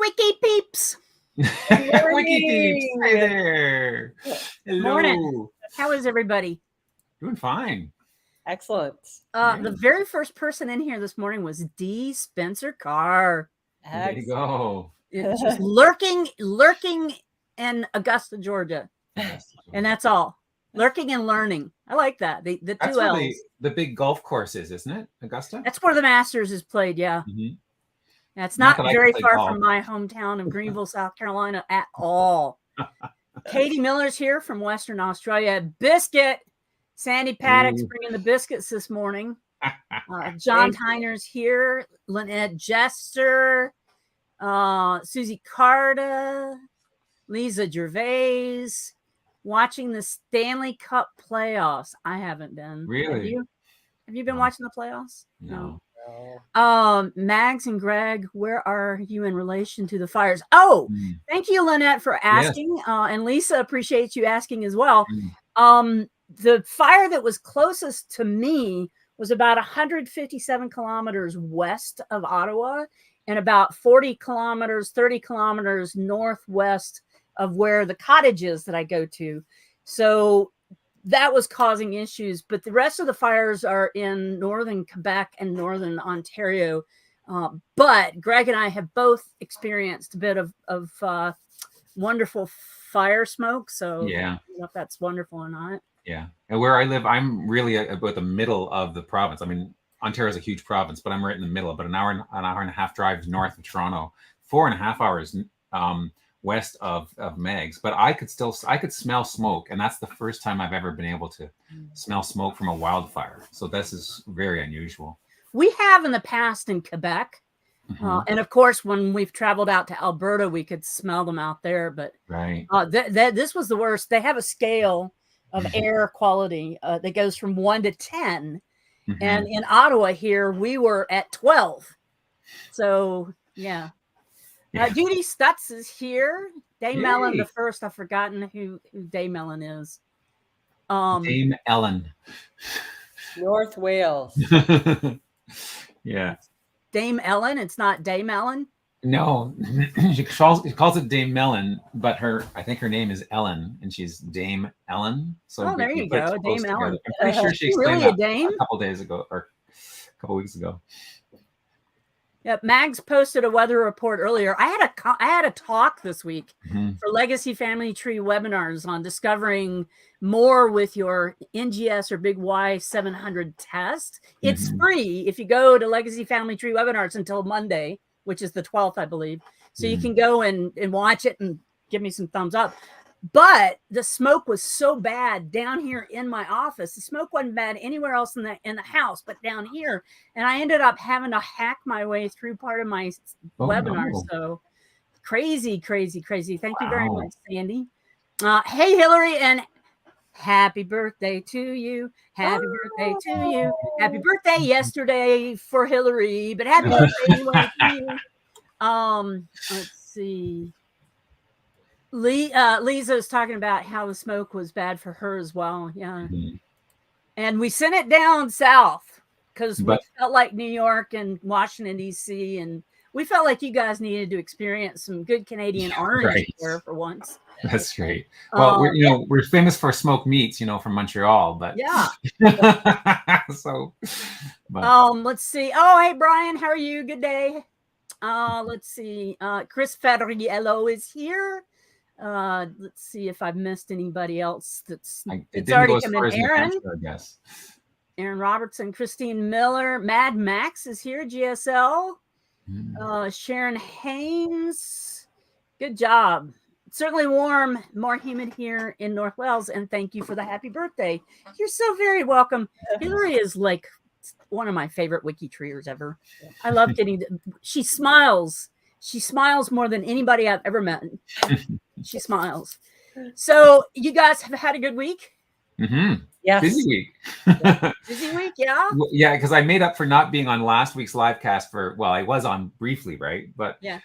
Wiki peeps. Wiki peeps. Hi there. Hello. Morning. How is everybody? Doing fine. Excellent. The very first person in here this morning was D. Spencer Carr. There you go. She's lurking in Augusta, Georgia. And that's all. Lurking and learning. I like that. The That's two where L's. the big golf course is, isn't it? Augusta? That's where the Masters is played, yeah. Mm-hmm. That's not that I very play far golf. from my hometown of Greenville, South Carolina at all. Katie Miller's here from Western Australia. Biscuit. Sandy Paddock's bringing the biscuits this morning. John Tyner's here. Lynette Jester. Susie Carta. Lisa Gervais. Watching the Stanley Cup playoffs. I haven't been. Really? Have you been watching the playoffs? No. Mags and Greg, where are you in relation to the fires? Oh, thank you, Lynette, for asking. Yes. And Lisa appreciates you asking as well. The fire that was closest to me was about 157 kilometers west of Ottawa and about 30 kilometers northwest of where the cottage is that I go to. So that was causing issues, but the rest of the fires are in northern Quebec and northern Ontario. But Greg and I have both experienced a bit of wonderful fire smoke. So yeah, I don't know if that's wonderful or not. Yeah, and where I live, I'm really about the middle of the province. I mean, Ontario is a huge province, but I'm right in the middle. But an hour and a half drive north of Toronto, 4.5 hours west of Megs. But I could smell smoke, and that's the first time I've ever been able to smell smoke from a wildfire. So this is very unusual. We have in the past in Quebec. And of course, when we've traveled out to Alberta, we could smell them out there. But right, this was the worst. They have a scale of air quality that goes from 1 to 10. And in Ottawa here, we were at 12. So, yeah. Judy Stutz is here. Dame Ellen the first. I've forgotten who Dame Ellen is. Dame Ellen. North Wales. Yeah. Dame Ellen. It's not Dame Ellen. No, she calls it Dame Mellon, but I think her name is Ellen, and she's Dame Ellen. So there you go, Dame Ellen. I'm pretty sure she explained really that a couple days ago or a couple weeks ago. Yeah, Mags posted a weather report earlier. I had a talk this week for Legacy Family Tree webinars on discovering more with your NGS or Big Y 700 test. It's free if you go to Legacy Family Tree webinars until Monday, which is the 12th, I believe. So you can go and watch it and give me some thumbs up. But the smoke was so bad down here in my office. The smoke wasn't bad anywhere else in the house, but down here. And I ended up having to hack my way through part of my webinar. No. So crazy. Thank you very much, Sandy. Hey, Hillary, and happy birthday to you. Happy birthday to you. Happy birthday yesterday for Hillary, but happy birthday anyway to you. Let's see. Lisa is talking about how the smoke was bad for her as well. Yeah. And we sent it down south because we felt like New York and Washington, D.C. And we felt like you guys needed to experience some good Canadian orange here for once. That's great. Well, we're famous for smoked meats, from Montreal, but yeah. So, let's see. Oh, hey, Brian, how are you? Good day. Let's see. Chris Federiello is here. Let's see if I've missed anybody else. It's already come in. Aaron, I guess. Aaron Robertson, Christine Miller, Mad Max is here. GSL. Sharon Haynes. Good job. It's certainly warm, more humid here in North Wales, and thank you for the happy birthday. You're so very welcome. Hillary is like one of my favorite WikiTreeers ever. I love getting. She smiles. She smiles more than anybody I've ever met. She smiles. So you guys have had a good week? Yes. Busy week. Busy week, yeah? Well, yeah, because I made up for not being on last week's live cast I was on briefly, right? But yeah.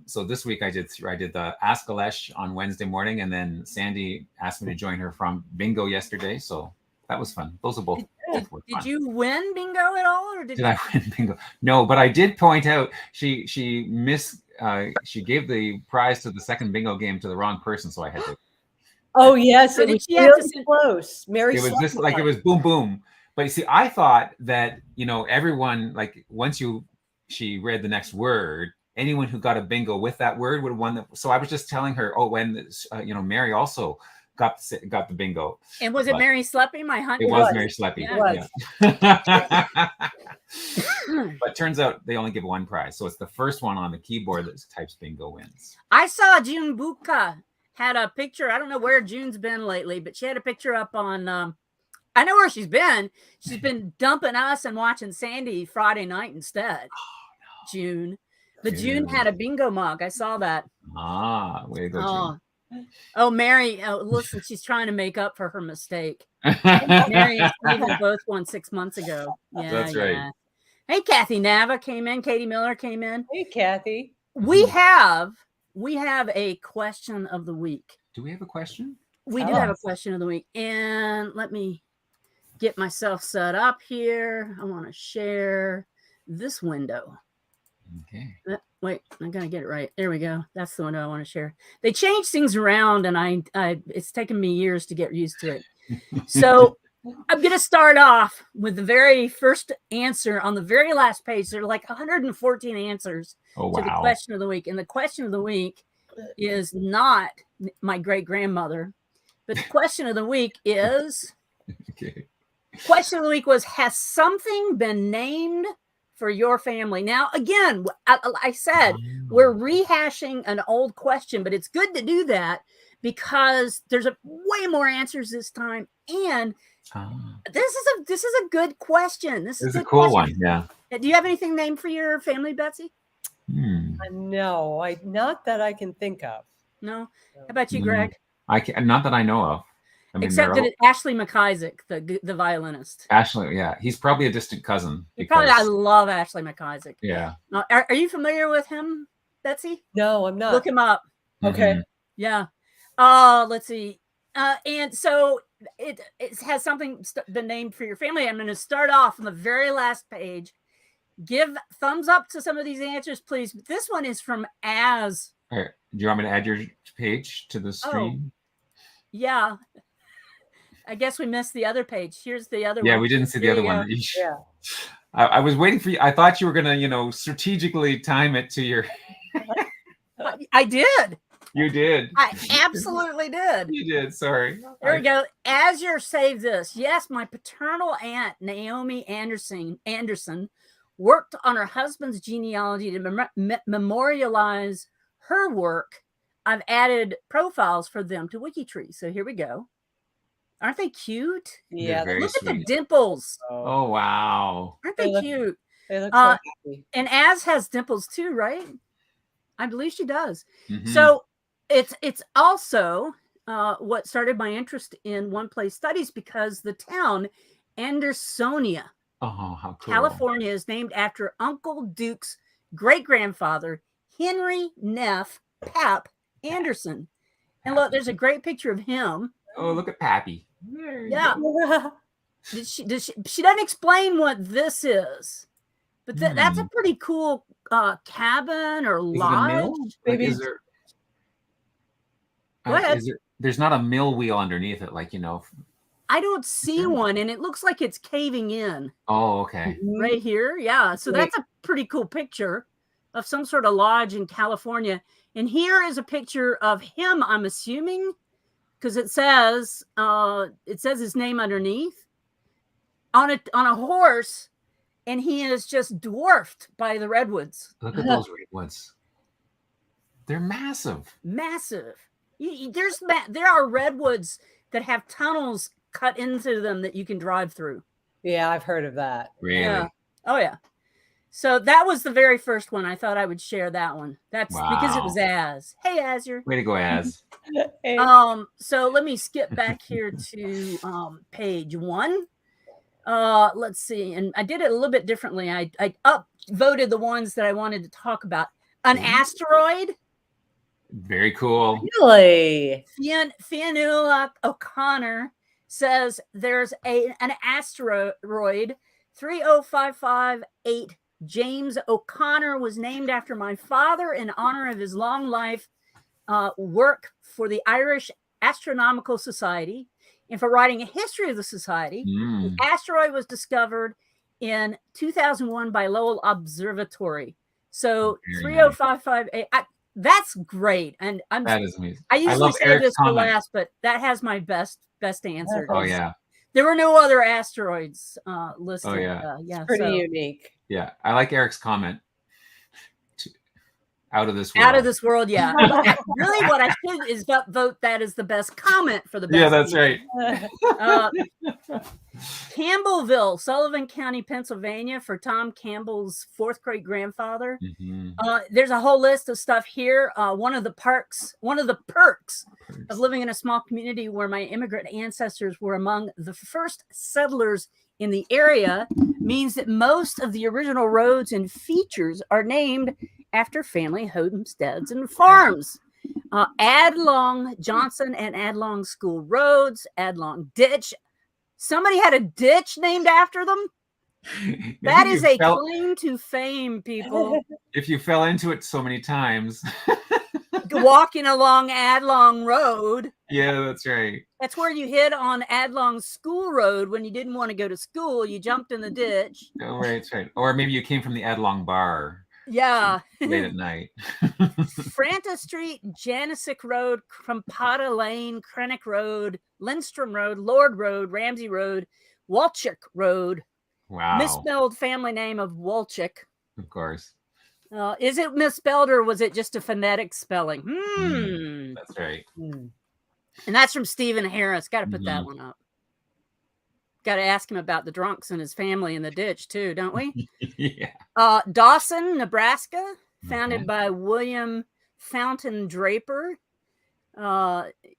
So this week I did the Ask Alesh on Wednesday morning, and then Sandy asked me to join her from bingo yesterday. So that was fun. Those are both Did you win bingo at all, or did I win bingo? No, but I did point out she she gave the prize to the second bingo game to the wrong person, so I had to. Oh yes, So it did was she have to really send- close. Mary It was slept just with like it her. was boom boom. But you see, I thought that everyone, like once she read the next word, anyone who got a bingo with that word would have won. So I was just telling her, oh, when Mary also got the bingo. And was it But Mary Sleppy? My hunt. it was Mary Sleppy. It was. Yeah. But turns out they only give one prize, so it's the first one on the keyboard that types bingo wins. I saw June Buka had a picture. I don't know where June's been lately, but she had a picture up on. I know where she's been. She's been dumping us and watching Sandy Friday night instead. June, but June had a bingo mug. I saw that. Ah, way to go, June. Oh, Mary, listen, she's trying to make up for her mistake. Mary and Stephen both won 6 months ago. Yeah, That's right. Hey, Kathy Nava came in. Katie Miller came in. Hey, Kathy. We have a question of the week. Do we have a question? We do have a question of the week. And let me get myself set up here. I want to share this window. Okay. Wait, I'm gonna get it right. There we go. That's the window I want to share. They changed things around, and I it's taken me years to get used to it. So I'm gonna start off with the very first answer on the very last page. There are like 114 answers to the question of the week, and the question of the week is not my great grandmother, but the question of the week is. Okay. Question of the week was: has something been named for your family? Now, again, I said we're rehashing an old question, but it's good to do that because there's way more answers this time, and this is a good question. This is a cool one. Yeah. Do you have anything named for your family, Betsy? No, not that I can think of. No. How about you, Greg? Not that I know of. I mean, except that Ashley McIsaac, the violinist. Ashley, yeah, he's probably a distant cousin. I love Ashley McIsaac. Yeah. Are you familiar with him, Betsy? No, I'm not. Look him up. Okay. Yeah. Let's see. And so it has something been named for your family. I'm going to start off on the very last page. Give thumbs up to some of these answers, please. This one is from Az. All right. Do you want me to add your page to the stream? Yeah. I guess we missed the other page. Here's the other one. Yeah, we didn't see the other one. Yeah. I was waiting for you. I thought you were going to, strategically time it to your. I did. You did. I absolutely did. You did. Sorry. There we go. As you're saved this. Yes, my paternal aunt, Naomi Anderson, worked on her husband's genealogy to memorialize her work. I've added profiles for them to WikiTree. So here we go. Aren't they cute? Yeah. Look at the dimples. Oh, wow. Aren't they cute? They look so happy. And Az has dimples too, right? I believe she does. So it's also what started my interest in one-place studies because the town Andersonia, how cool. California, is named after Uncle Duke's great-grandfather, Henry Neff Pap Anderson. And look, there's a great picture of him. Oh, look at Pappy. Yeah. She doesn't explain what this is, but that's a pretty cool cabin or lodge. Maybe. Go ahead. There's not a mill wheel underneath it, I don't see one, and it looks like it's caving in. Oh, okay. Right here, yeah. So that's a pretty cool picture of some sort of lodge in California. And here is a picture of him, I'm assuming, because it says his name underneath on a horse, and he is just dwarfed by the redwoods. Look at those redwoods. They're massive. Massive. There are redwoods that have tunnels cut into them that you can drive through. Yeah, I've heard of that. Really? Yeah. Oh yeah. So that was the very first one. I thought I would share that one. That's because it was Az. Hey, Az, way to go, Az. Hey. So let me skip back here to page 1. Let's see. And I did it a little bit differently. I upvoted the ones that I wanted to talk about. An asteroid. Very cool. Really? Fianula O'Connor says there's an asteroid 30558 James O'Connor was named after my father in honor of his long life work for the Irish Astronomical Society and for writing a history of the society. The asteroid was discovered in 2001 by Lowell Observatory. So 30558. That's great, and that is amazing. I usually love say Eric's this for comment. last, but that has my best answer. Oh yeah. There were no other asteroids listed. Oh yeah. Yeah, Pretty unique. Yeah, I like Eric's comment. Out of this world. Out of this world, yeah. Really, what I should is vote that as the best comment for the best. Yeah, that's right. Campbellville, Sullivan County, Pennsylvania, for Tom Campbell's fourth great grandfather. There's a whole list of stuff here. One of the perks of living in a small community where my immigrant ancestors were among the first settlers in the area means that most of the original roads and features are named after family homesteads and farms. Adlong Johnson and Adlong School Roads, Adlong Ditch. Somebody had a ditch named after them. That is a claim to fame, people. If you fell into it so many times. Walking along Adlong Road. Yeah, that's right. That's where you hid on Adlong School Road when you didn't want to go to school. You jumped in the ditch. Oh, right, that's right. Or maybe you came from the Adlong Bar. Yeah. Late at night. Franta Street, Janisic Road, Crumpata Lane, Krennic Road, Lindstrom Road, Lord Road, Ramsey Road, Walchik Road. Wow. Misspelled family name of Walchik. Of course. Is it misspelled or was it just a phonetic spelling? That's right. And that's from Stephen Harris. Got to put that one up. Got to ask him about the drunks and his family in the ditch too, don't we? Yeah. Dawson, Nebraska, founded by William Fountain Draper.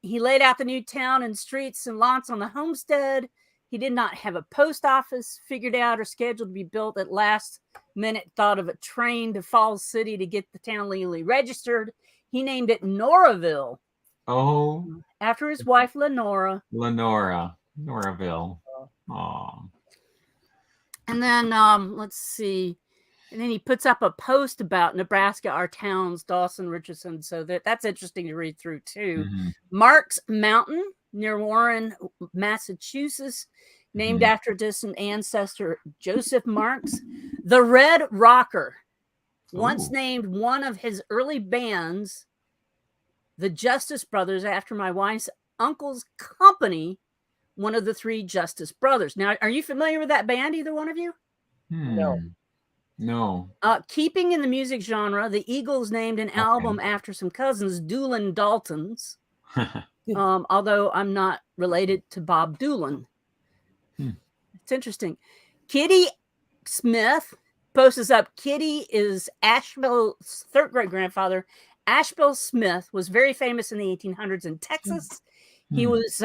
He laid out the new town and streets and lots on the homestead. He did not have a post office figured out or scheduled to be built. At last minute, thought of a train to Falls City to get the town legally registered. He named it Noraville. Oh. After his wife, Lenora. Noraville. Oh. And then, let's see. And then he puts up a post about Nebraska, our towns, Dawson, Richardson. So that's interesting to read through, too. Marks Mountain near Warren, Massachusetts, named after distant ancestor Joseph Marks. The Red Rocker, once named one of his early bands, the Justice Brothers, after my wife's uncle's company, one of the three Justice Brothers. Now, are you familiar with that band, either one of you? No. Keeping in the music genre, the Eagles named an album after some cousins, Doolin Daltons. Although I'm not related to Bob Doolin. It's interesting. Kitty Smith posts up. Kitty is Asheville's third great grandfather. Asheville Smith was very famous in the 1800s in Texas. He was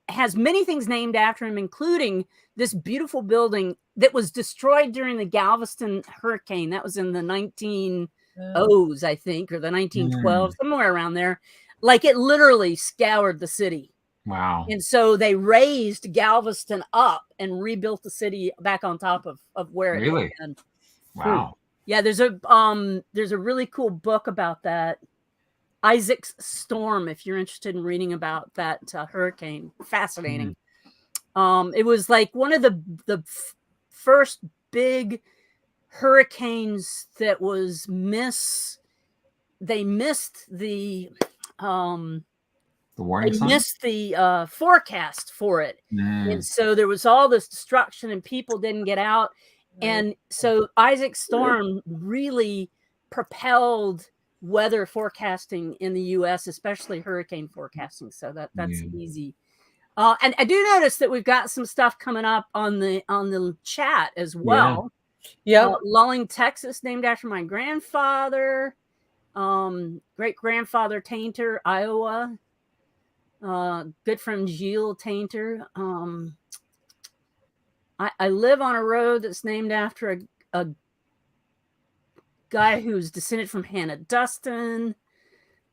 has many things named after him, including this beautiful building that was destroyed during the Galveston hurricane. That was in the 1900s, I think, or the 1912s, somewhere around there. Like, it literally scoured the city. Wow. And so they raised Galveston up and rebuilt the city back on top of where it had been. Wow. Yeah, there's a really cool book about that. Isaac's Storm, if you're interested in reading about that hurricane. Fascinating. It was like one of the first big hurricanes that was they missed the warning sign? Missed the forecast for it. And so there was all this destruction and people didn't get out. And so Isaac's Storm really propelled weather forecasting in the U.S., especially hurricane forecasting. So that's easy. And I do notice that we've got some stuff coming up on the chat as well. Lulling, Texas, named after my grandfather. Great grandfather Tainter, Iowa. Good friend Gilles Tainter. I live on a road that's named after a guy who's descended from Hannah Dustin.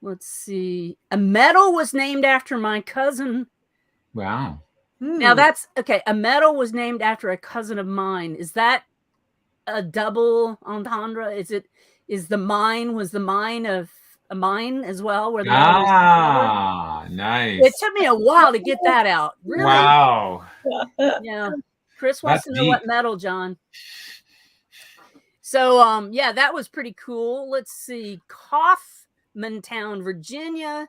Let's see. A medal was named after my cousin. Wow. Now that's okay. A medal was named after a cousin of mine. Is that a double entendre? Was the mine of a mine as well, where the melon was discovered? Nice. It took me a while to get that out. Really? Wow. Yeah. Chris wants That's to know what deep. metal, John. So yeah, that was pretty cool. Let's see. Kaufmantown, Virginia.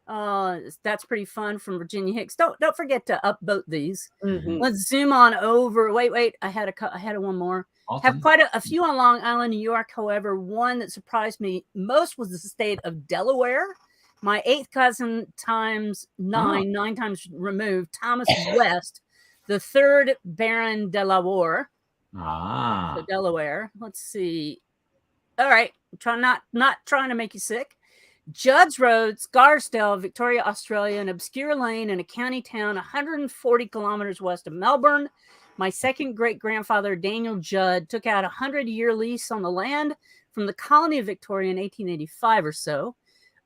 That's pretty fun from Virginia Hicks. Don't forget to upvote these. Mhm. Let's zoom on over. Wait. I had one more. Have quite a few on Long Island, New York. However, one that surprised me most was the state of Delaware. My 8th cousin times 9 times removed, Thomas West, the 3rd Baron Delaware. So Delaware. Let's see. All right. Not trying to make you sick. Judd's Road, Scarsdale, Victoria, Australia, an obscure lane in a county town 140 kilometers west of Melbourne. My second great-grandfather, Daniel Judd, took out a 100-year lease on the land from the colony of Victoria in 1885 or so.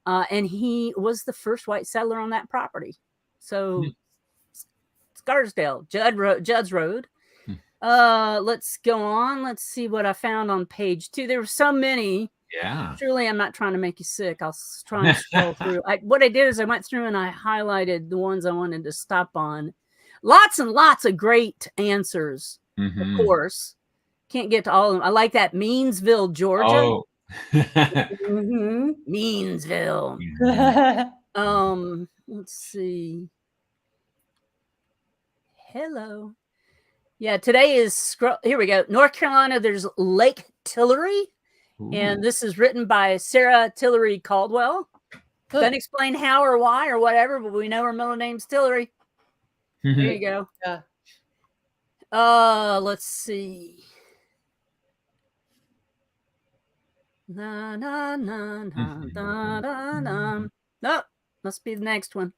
And he was the first white settler on that property. So Scarsdale, Judd's Road. Let's go on. Let's see what I found on page 2. There were so many. Yeah. Truly, I'm not trying to make you sick. I'll try and scroll through. What I did is I went through and I highlighted the ones I wanted to stop on. Lots and lots of great answers, of course. Can't get to all of them. I like that Meansville, Georgia. Oh. Meansville. Let's see. Hello. Yeah, today is here we go. North Carolina, there's Lake Tillery. Ooh. And this is written by Sarah Tillery Caldwell. Doesn't explain how or why or whatever, but we know her middle name's Tillery. There you go. Yeah. Let's see. Na na na na da da da. Oh, must be the next one.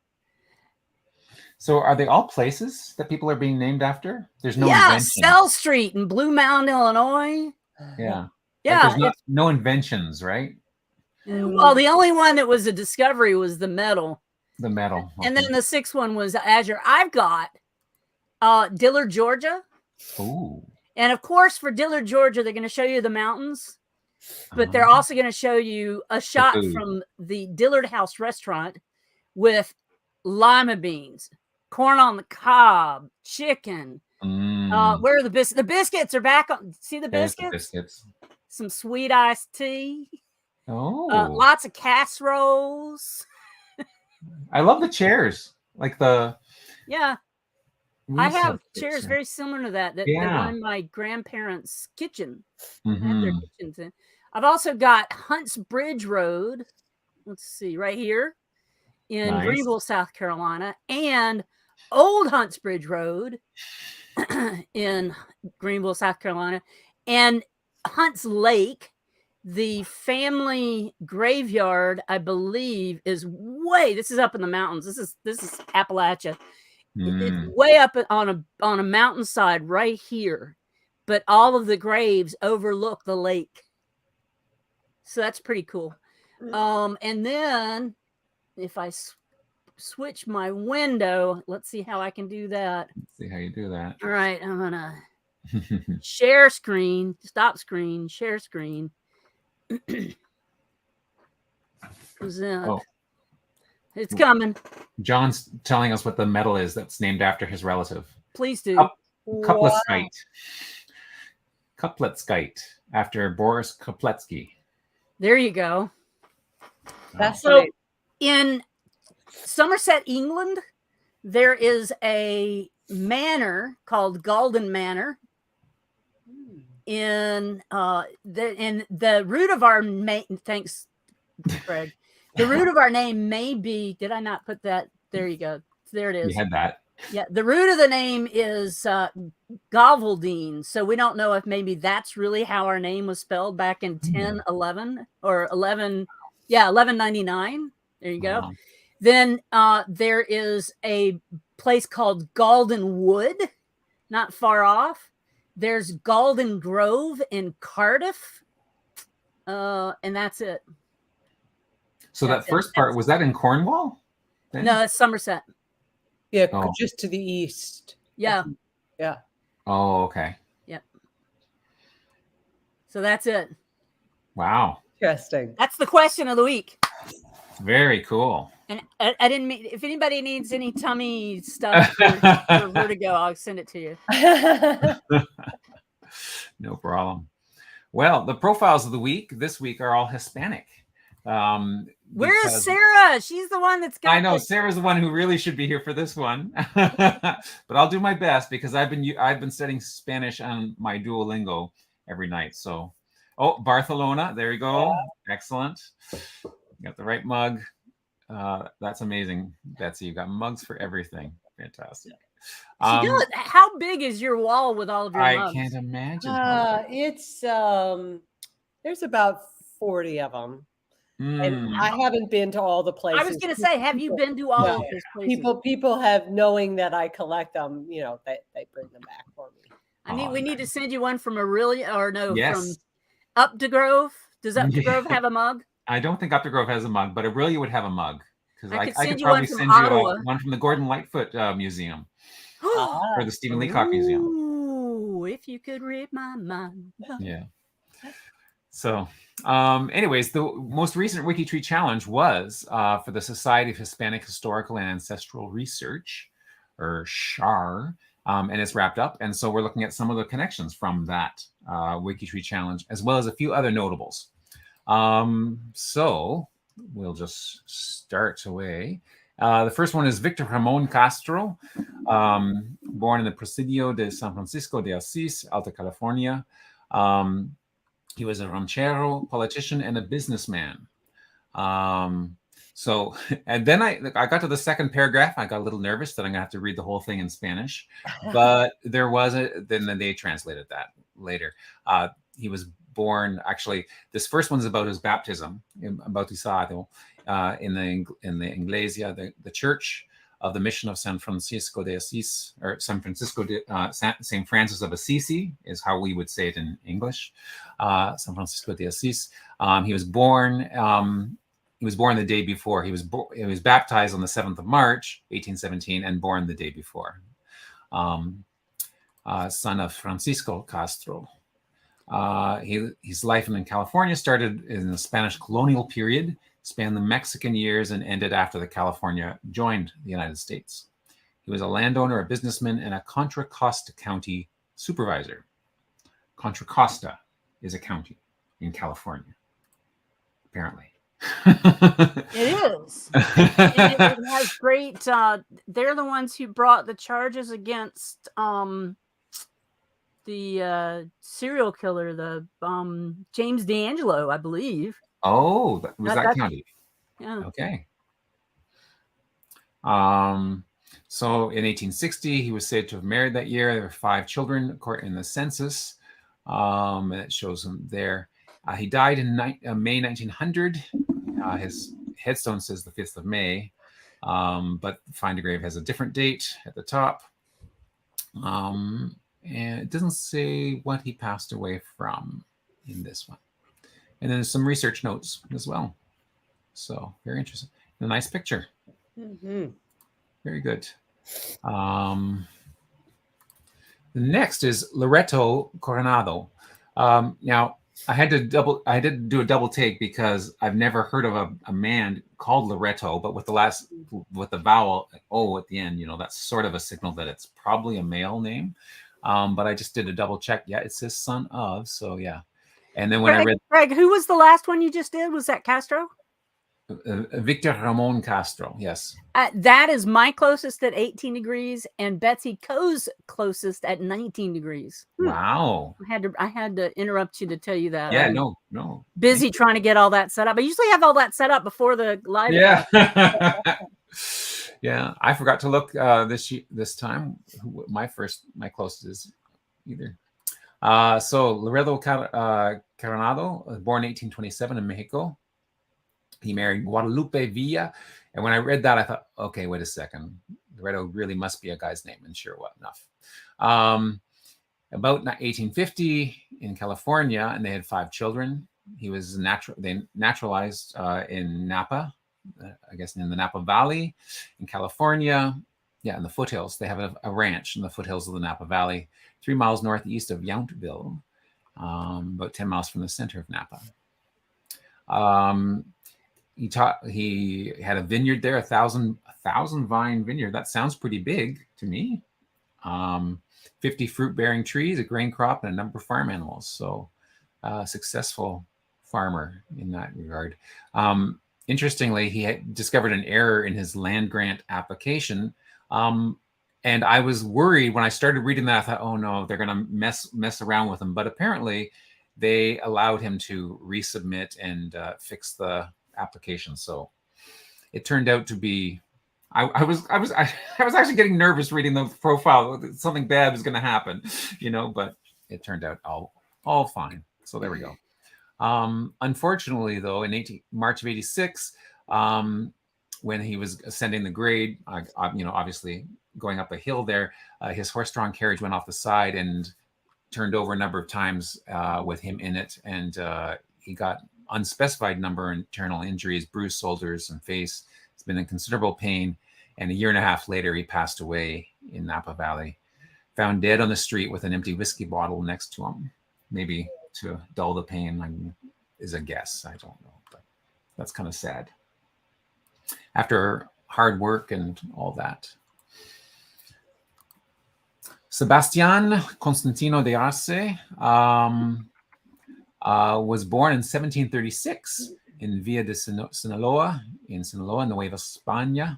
So are they all places that people are being named after? There's no invention. Sell Street in Blue Mound, Illinois. Yeah. Yeah. Like no inventions, right? Well, the only one that was a discovery was the metal. The metal. Okay. And then the 6th one was Azure. I've got Dillard, Georgia. Ooh. And of course, for Dillard, Georgia, they're going to show you the mountains, but they're also going to show you a shot from the Dillard House restaurant with lima beans, corn on the cob, chicken. Where are the biscuits? The biscuits are back on. See the biscuits? The biscuits. Some sweet iced tea. Oh. Lots of casseroles. I love the chairs. Like the. Yeah. I have chairs very similar to that are in my grandparents' kitchen. Their kitchens in. I've also got Hunts Bridge Road. Let's see, right here in Greenville, South Carolina, and Old Hunts Bridge Road in Greenville, South Carolina, and Hunts Lake. The family graveyard, I believe, is this is up in the mountains. This is Appalachia. It's way up on a mountainside right here, but all of the graves overlook the lake. So that's pretty cool. And then if I switch my window, let's see how I can do that. Let's see how you do that. All right, I'm gonna share screen, stop screen, share screen. It's coming. John's telling us what the metal is that's named after his relative. Please do. Kupletskite. Kupletskite, after Boris Kupletsky. There you go. Fascinating. So in Somerset, England, there is a manor called Galden Manor. In the root of our name, thanks, Greg. The root of our name may be. Did I not put that? There you go. There it is. You had that. Yeah, the root of the name is Galvaldine. So we don't know if maybe that's really how our name was spelled back in 1011 or 1199. There you go. Then there is a place called Galden Wood, not far off. There's Galden Grove in Cardiff, and that's it. So that first part, was that in Cornwall? Then? No, it's Somerset. Yeah, just to the east. Yeah. Yeah. Oh, okay. Yep. So that's it. Wow. Interesting. That's the question of the week. Very cool. And I didn't mean, if anybody needs any tummy stuff for vertigo, I'll send it to you. No problem. Well, the profiles of the week this week are all Hispanic. Where is Sarah? She's the one that's got. I know Sarah's the one who really should be here for this one, but I'll do my best because I've been studying Spanish on my Duolingo every night. So, Barcelona, there you go. Yeah. Excellent. You got the right mug. That's amazing, Betsy. You've got mugs for everything. Fantastic. She does. How big is your wall with all of your mugs? I can't imagine. It's there's about 40 of them. And I haven't been to all the places. I was going to say, have you been to all of those places? People have, knowing that I collect them, they bring them back for me. I mean, we need to send you one from Aurelia, or no, from Up to Grove. Does Up to Grove have a mug? I don't think Up to Grove has a mug, but Aurelia would have a mug. Because I could probably send you one from the Gordon Lightfoot Museum. Or the Stephen Leacock Museum. Ooh, if you could read my mind. Yeah. So, anyways, the most recent WikiTree challenge was for the Society of Hispanic Historical and Ancestral Research, or SHAR, and it's wrapped up. And so we're looking at some of the connections from that WikiTree challenge, as well as a few other notables. So we'll just start away. The first one is Victor Ramon Castro, born in the Presidio de San Francisco de Asís, Alta California. He was a ranchero, politician, and a businessman. So, and then I got to the second paragraph. I got a little nervous that I'm gonna have to read the whole thing in Spanish, but then they translated that later. He was born, actually, this first one's about his baptism, bautizado, in the Iglesia, the church of the mission of San Francisco de Asís, or San Francisco de St. Francis of Assisi is how we would say it in English. San Francisco de Asís. He was born the day before. He was baptized on the 7th of March, 1817, and born the day before. Son of Francisco Castro. His life in California started in the Spanish colonial period, spanned the Mexican years, and ended after the California joined the United States. He was a landowner, a businessman, and a Contra Costa County supervisor. Contra Costa is a county in California, apparently. It is. And it has great. They're the ones who brought the charges against the serial killer, the James D'Angelo, I believe. Oh, was that county? Yeah. Okay. So in 1860, he was said to have married that year. There were 5 children in the census. And it shows him there. He died in May 1900. His headstone says the 5th of May, but Find a Grave has a different date at the top. And it doesn't say what he passed away from in this one. And then there's some research notes as well. So very interesting. A nice picture. Mm-hmm. Very good. The next is Loreto Coronado. Now, I did do a double take because I've never heard of a man called Loreto, but with the vowel O at the end, that's sort of a signal that it's probably a male name. But I just did a double check. Yeah, it says son of, so yeah. And then when Greg, who was the last one you just did? Was that Castro? Victor Ramon Castro, yes. That is my closest at 18 degrees, and Betsy Coe's closest at 19 degrees. Wow. I had to interrupt you to tell you that. Yeah, no. Busy trying to get all that set up. I usually have all that set up before the live. Yeah. Yeah, I forgot to look this time. My closest is either. So Loreto Coronado was born in 1827 in Mexico. He married Guadalupe Villa. And when I read that, I thought, okay, wait a second. Loreto really must be a guy's name. And sure, what enough. About 1850 in California, and they had 5 children. He was naturalized in Napa, I guess in the Napa Valley in California. Yeah, in the foothills. They have a ranch in the foothills of the Napa Valley, 3 miles northeast of Yountville. about 10 miles from the center of Napa. He had a vineyard there, a thousand vine vineyard. That sounds pretty big to me. 50 fruit-bearing trees, a grain crop, and a number of farm animals. So successful farmer in that regard. Interestingly, he had discovered an error in his land grant application. And I was worried when I started reading that. I thought, oh no, they're going to mess around with him. But apparently they allowed him to resubmit and fix the application. So it turned out to be, I was actually getting nervous reading the profile. Something bad was going to happen, but it turned out all fine. So there we go. Unfortunately, though, in March of '86, when he was ascending the grade, obviously going up a hill there, his horse-drawn carriage went off the side and turned over a number of times with him in it, and he got unspecified number of internal injuries, bruised shoulders and face. He's been in considerable pain, and a year and a half later, he passed away in Napa Valley, found dead on the street with an empty whiskey bottle next to him, maybe to dull the pain, is a guess. I don't know, but that's kind of sad. After hard work and all that. Sebastian Constantino de Arce was born in 1736 in Villa de Sinaloa, in Nueva España.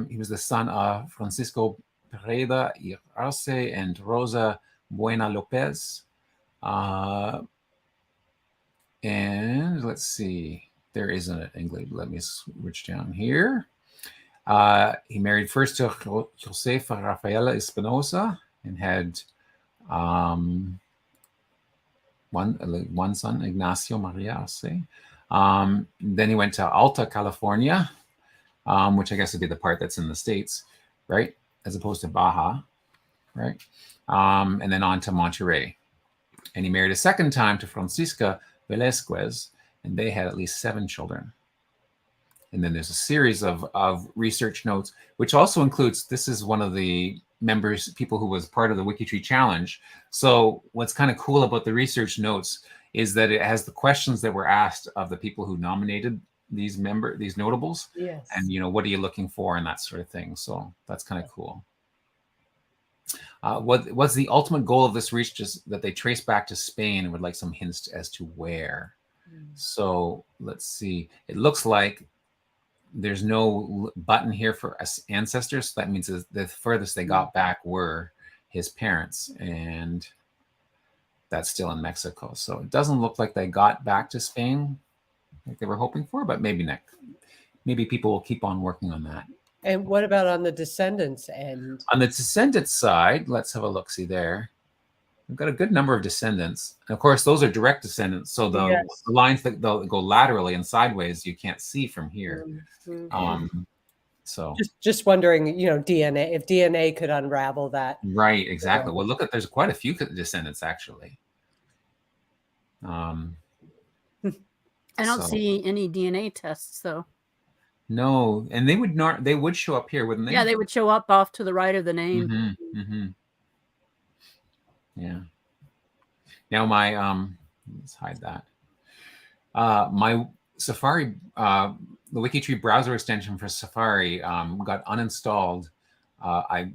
He was the son of Francisco Pereda y Arce and Rosa Buena Lopez. And let's see, there is an English. Let me switch down here. He married first to Josefa Rafaela Espinosa and had one son, Ignacio Maria Arce. Then he went to Alta California, which I guess would be the part that's in the States, right? As opposed to Baja, right? And then on to Monterrey. And he married a second time to Francisca Velázquez, and they had at least 7 children. And then there's a series of research notes, which also includes, this is one of the people who was part of the WikiTree challenge. So what's kind of cool about the research notes is that it has the questions that were asked of the people who nominated these notables. Yes. And, what are you looking for and that sort of thing. So that's kind of cool. What was the ultimate goal of this research is that they trace back to Spain and would like some hints as to where. So let's see. It looks like there's no button here for ancestors. So that means the furthest they got back were his parents, and that's still in Mexico. So it doesn't look like they got back to Spain like they were hoping for, but maybe next. Maybe people will keep on working on that. And what about on the descendants end? On the descendants side, let's have a look-see there. We've got a good number of descendants. And of course, those are direct descendants. So the lines that go laterally and sideways, you can't see from here. So just wondering, DNA, if DNA could unravel that. Right, exactly. Well, look, there's quite a few descendants, actually. I don't see any DNA tests, though. No, and they would show up here, wouldn't they? Yeah, they would show up off to the right of the name. Yeah. Now let's hide that. My Safari, the WikiTree browser extension for Safari got uninstalled. I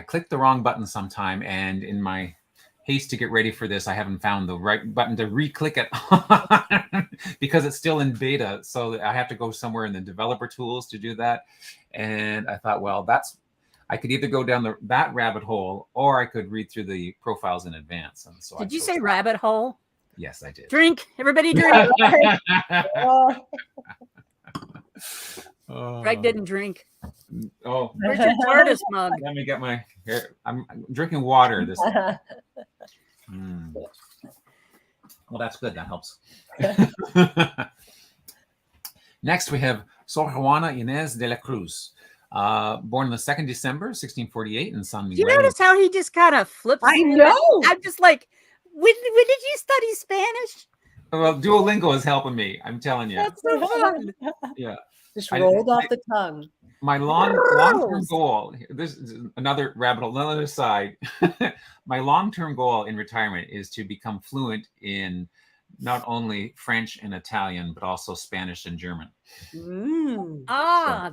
clicked the wrong button sometime, and in my haste to get ready for this, I haven't found the right button to re-click it because it's still in beta. So I have to go somewhere in the developer tools to do that. And I thought, well, I could either go down that rabbit hole, or I could read through the profiles in advance. And so did you say rabbit hole? Yes, I did. Drink, everybody drink. Greg didn't drink. Oh, where's your tortoise mug? Let me get my hair. I'm drinking water this time. Well, that's good. That helps. Next, we have Sor Juana Inés de la Cruz, born on the 2nd December, 1648 in San Miguel. You notice how he just kind of flips? I know. I'm just like, when did you study Spanish? Well, Duolingo is helping me. I'm telling you. That's so fun. Yeah. Just rolled off the tongue. my long-term goal, this is another rabbit hole, another side. My long-term goal in retirement is to become fluent in not only French and Italian, but also Spanish and German.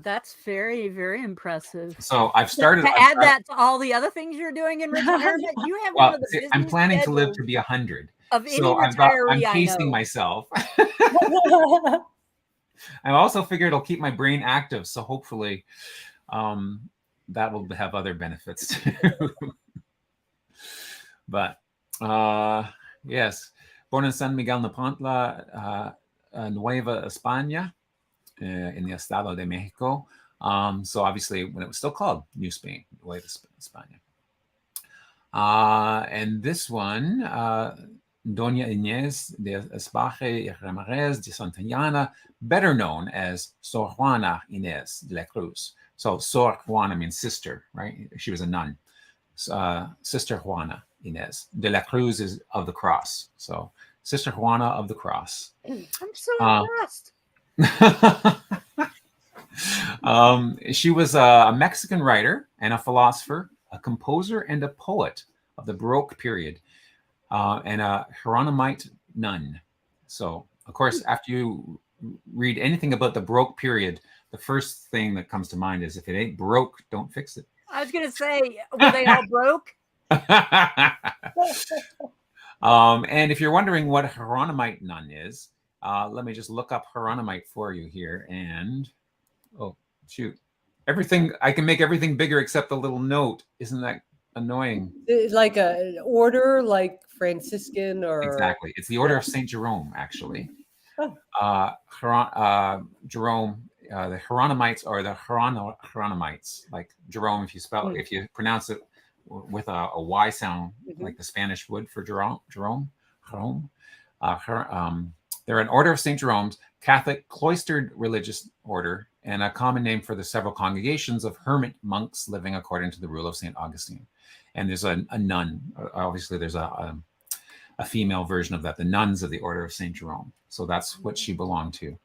That's very, very impressive. So I've started to add that to all the other things you're doing in retirement. You have one of the busiest I'm planning to live schedules to be 100. of any So I'm retiree I pacing know. myself. I also figure it'll keep my brain active. So hopefully that will have other benefits too. But yes, born in San Miguel Nepantla, Nueva España, in the Estado de Mexico. So obviously when it was still called New Spain, Nueva España. And this one, Doña Inés de Espaje y Ramirez de Santillana, better known as Sor Juana Inés de la Cruz. So Sor Juana means sister, right? She was a nun. Sister Juana Inés de la Cruz is of the cross. So Sister Juana of the Cross. I'm so impressed. She was a Mexican writer and a philosopher, a composer and a poet of the Baroque period, and a Hieronymite nun. So, of course, after you read anything about the Baroque period, the first thing that comes to mind is if it ain't Baroque, don't fix it. I was going to say, were they all broke? And if you're wondering what Hieronymite nun is, let me just look up Hieronymite for you here. And, oh, shoot. I can make everything bigger except the little note. Isn't that annoying? Like an order, like Franciscan or... Exactly. It's the Order of St. Jerome, actually. Oh. Jerome, the Hieronymites are the Hieronymites, like Jerome, if you pronounce it with a Y sound, like the Spanish would for Jerome. They're an order of St. Jerome's, Catholic cloistered religious order, and a common name for the several congregations of hermit monks living according to the rule of St. Augustine. And there's a nun. Obviously, there's a female version of that, the nuns of the Order of St. Jerome. So that's what she belonged to,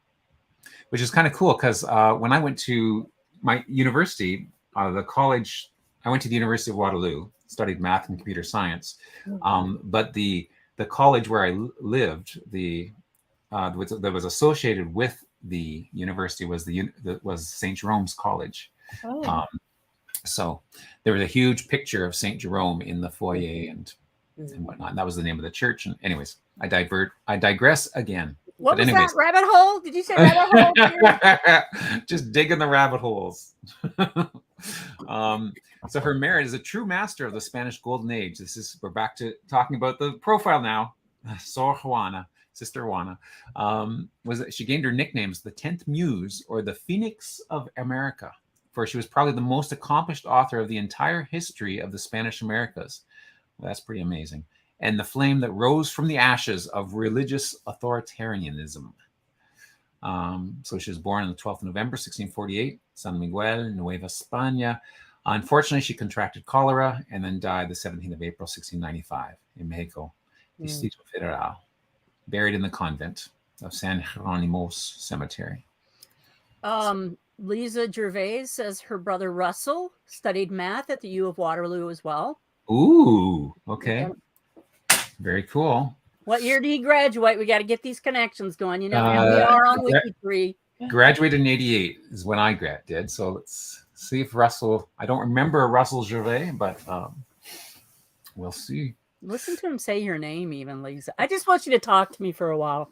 which is kind of cool because when I went to my university, the college, I went to the University of Waterloo, studied math and computer science. But the college where I lived, that was associated with the university was St. Jerome's College. So there was a huge picture of St. Jerome in the foyer and whatnot. And that was the name of the church. And anyways, I digress again. What was that rabbit hole? Did you say rabbit hole? Just digging the rabbit holes. So her merit is a true master of the Spanish Golden Age. We're back to talking about the profile now. Sor Juana, Sister Juana, she gained her nicknames the 10th Muse or the Phoenix of America, for she was probably the most accomplished author of the entire history of the Spanish Americas. Well, that's pretty amazing. And the flame that rose from the ashes of religious authoritarianism. So she was born on the 12th of November, 1648, San Miguel, Nueva España. Unfortunately, she contracted cholera and then died the 17th of April, 1695 in Mexico, Distrito Federal, buried in the convent of San Jeronimo's Cemetery. Lisa Gervais says her brother Russell studied math at the U of Waterloo as well. Ooh, okay. Yeah. Very cool. What year did he graduate? We got to get these connections going. You know, we are on WikiTree. Graduated in 88 is when I did. So let's see if Russell, I don't remember Russell Gervais, but we'll see. Listen to him say your name even, Lisa. I just want you to talk to me for a while.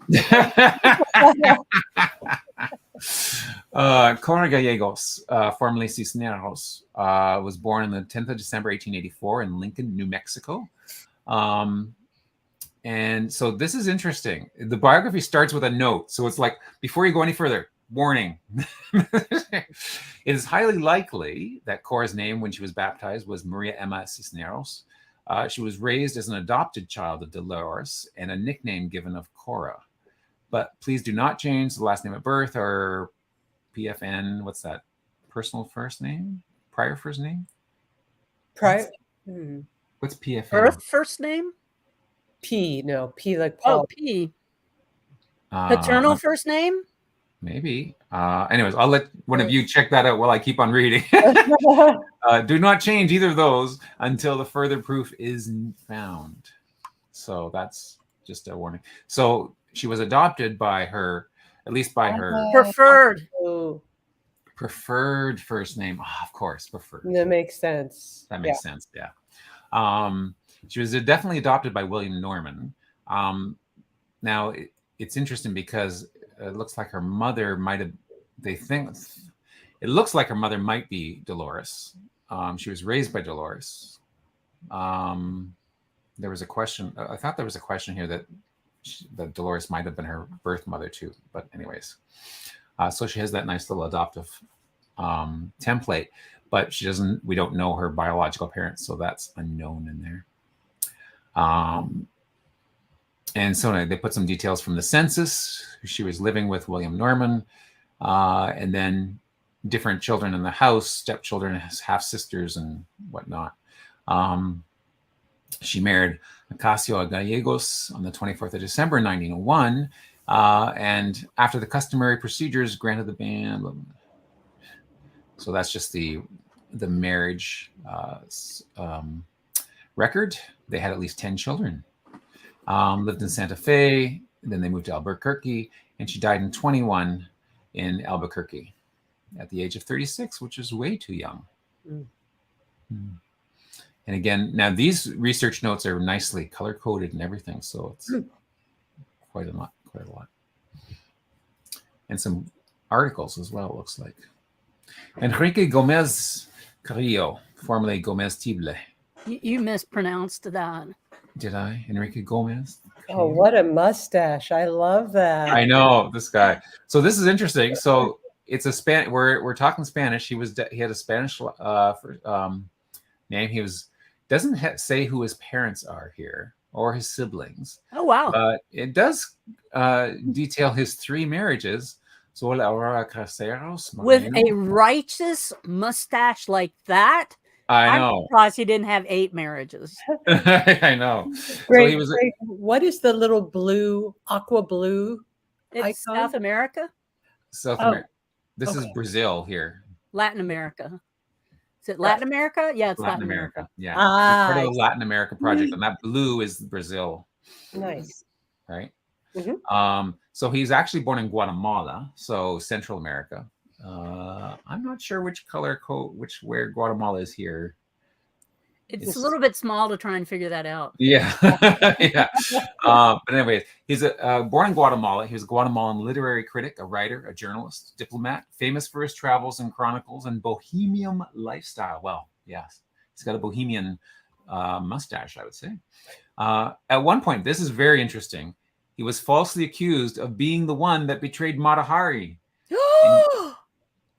Cora Gallegos, formerly Cisneros, was born on the 10th of December, 1884 in Lincoln, New Mexico. And so this is interesting. The biography starts with a note. So it's like, before you go any further, warning. It is highly likely that Cora's name when she was baptized was Maria Emma Cisneros. She was raised as an adopted child of Dolores and a nickname given of Cora. But please do not change the last name at birth or PFN. What's that? Personal first name? Prior first name? Prior. What's PFN? Birth first name? P like Paul. Oh, P. Paternal first name? Maybe. Anyways, I'll let one of you check that out while I keep on reading. Do not change either of those until the further proof is found. So that's just a warning. So she was adopted by her, at least by her preferred first name. Oh, of course, preferred. That makes sense. That makes sense. Yeah. She was definitely adopted by William Norman. Now it's interesting because it looks like her mother might have. It looks like her mother might be Dolores. She was raised by Dolores. There was a question. I thought there was a question here that Dolores might have been her birth mother too. But anyways, so she has that nice little adoptive template, but she doesn't. We don't know her biological parents, so that's unknown in there. And so they put some details from the census. She was living with William Norman, and then different children in the house, stepchildren, half sisters, and whatnot. She married Acacio Gallegos on the 24th of December, 1901, and after the customary procedures, granted the band. So that's just the marriage record. They had at least 10 children. Lived in Santa Fe, then they moved to Albuquerque, and she died in 21 in Albuquerque at the age of 36, which is way too young. And again, now these research notes are nicely color-coded and everything, so it's quite a lot. And some articles as well, it looks like. Enrique Gomez Carrillo, formerly Gomez Tible. You mispronounced that. Did I? Enrique Gomez? Oh, what a mustache. I love that. I know this guy. So this is interesting. So it's a we're talking Spanish. He had a Spanish name. He doesn't say who his parents are here or his siblings. Oh, wow. But it does detail his 3 marriages. So with a righteous mustache like that, I know. I'm surprised he didn't have 8 marriages. I know. Great, So he was. great. What is the little blue, aqua blue? It's icon? South America? South America. This is Brazil here. Latin America. Is it Latin America? Yeah, it's Latin America. Yeah. Ah, Part of the Latin America project. And that blue is Brazil. Nice. Right? Mm-hmm. So he's actually born in Guatemala, so Central America. I'm not sure which color code, where Guatemala is here. It's a little bit small to try and figure that out. Yeah, yeah. But anyway, he's born in Guatemala. He was a Guatemalan literary critic, a writer, a journalist, diplomat, famous for his travels and chronicles and bohemian lifestyle. Well, yes, he's got a bohemian mustache, I would say. At one point, this is very interesting. He was falsely accused of being the one that betrayed Mata Hari.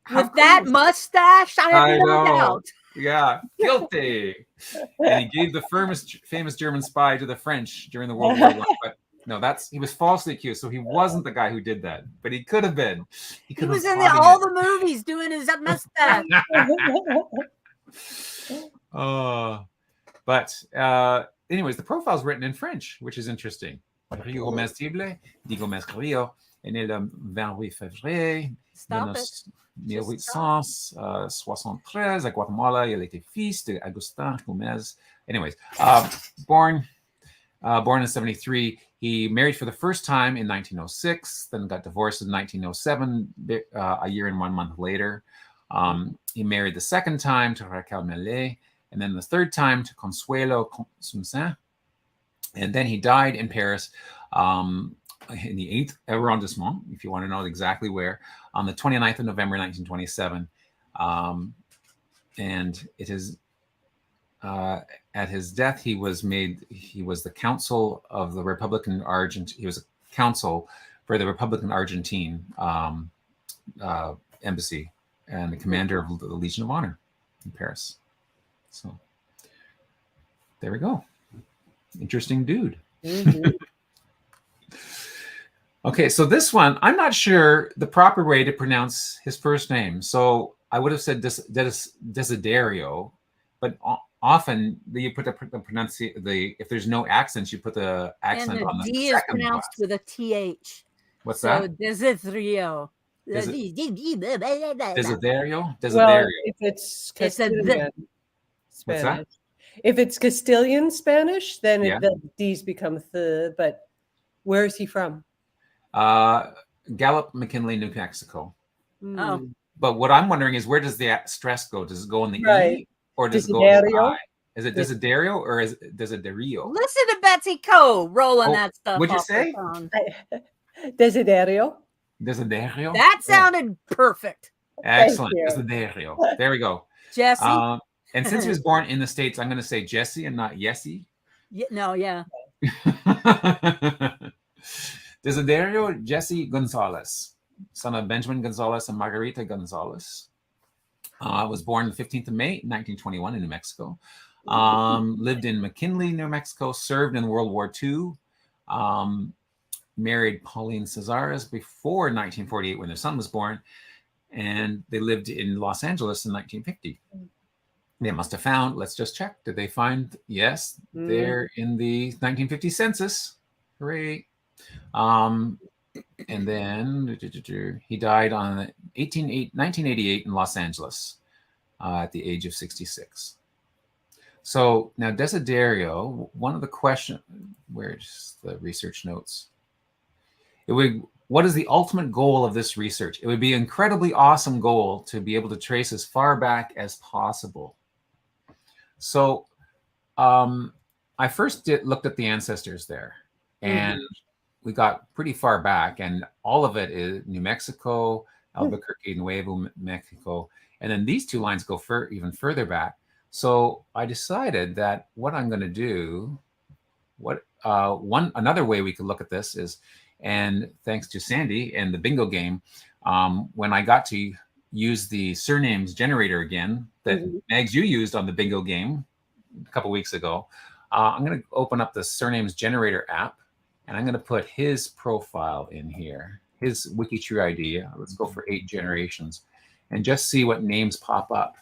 With that mustache, I have no doubt. Yeah, guilty. And he gave the famous German spy to the French during the World War I. But no, he was falsely accused, so he wasn't the guy who did that. But he could have been. He was in all the movies doing his mustache. But anyways, the profile's written in French, which is interesting. Enrique Gomez Tible, dit Gomez Carrillo, est né le 28 février 1873 à Guatemala. Il était fils de Agustin Gomez. Anyways, born in 73. He married for the first time in 1906, then got divorced in 1907, a year and 1 month later. He married the second time to Raquel Mellet, and then the third time to Consuelo Sumsin. And then he died in Paris in the 8th arrondissement, if you want to know exactly where, on the 29th of November, 1927. And it is at his death, he was the counsel of the Republican Argentine. He was a counsel for the Republican Argentine embassy and the commander of the Legion of Honor in Paris. So there we go. Interesting dude. Mm-hmm. Okay, so this one, I'm not sure the proper way to pronounce his first name. So I would have said Desiderio, but often you put the pronunciation, if there's no accents, you put the accent on the D is pronounced with a TH. What's that? Desiderio. Desiderio? Well, Desiderio. if it's It's a Castilian What's that? Spanish. If it's Castilian Spanish, then Yeah. the D's become th. But where is he from? Gallup, McKinley, New Mexico. Oh. But what I'm wondering is, where does the stress go? Does it go in the Right. E or does it go in the Desiderio? I? Is it Desiderio or is it Desiderio? Listen to Betsy Coe rolling Oh, that stuff what'd you off her say? phone. Desiderio. Desiderio? That sounded perfect. Excellent. you. Desiderio. There we go. Jesse? And since he was born in the States, I'm going to say Jesse and not Yessie. Yeah. Desiderio Jesse Gonzalez, son of Benjamin Gonzalez and Margarita Gonzalez. Was born the 15th of May, 1921 in New Mexico. Lived in McKinley, New Mexico, served in World War II. Married Pauline Cesares before 1948 when their son was born. And they lived in Los Angeles in 1950. They must have found, let's just check. Did they find? Yes, they're in the 1950 census. Hooray. And then he died on 1988 in Los Angeles at the age of 66. So now Desiderio, one of the questions, where's the research notes? What is the ultimate goal of this research? It would be an incredibly awesome goal to be able to trace as far back as possible. So I first looked at the ancestors there, and we got pretty far back, and all of it is New Mexico, Albuquerque, Nuevo Mexico, and then these two lines go even further back. So I decided that what I'm going to do, another way we could look at this is, and thanks to Sandy and the bingo game, when I got to use the surnames generator again that Mags you used on the bingo game a couple weeks ago, I'm going to open up the surnames generator app, and I'm going to put his profile in here, his WikiTree ID. Let's go for 8 generations and just see what names pop up.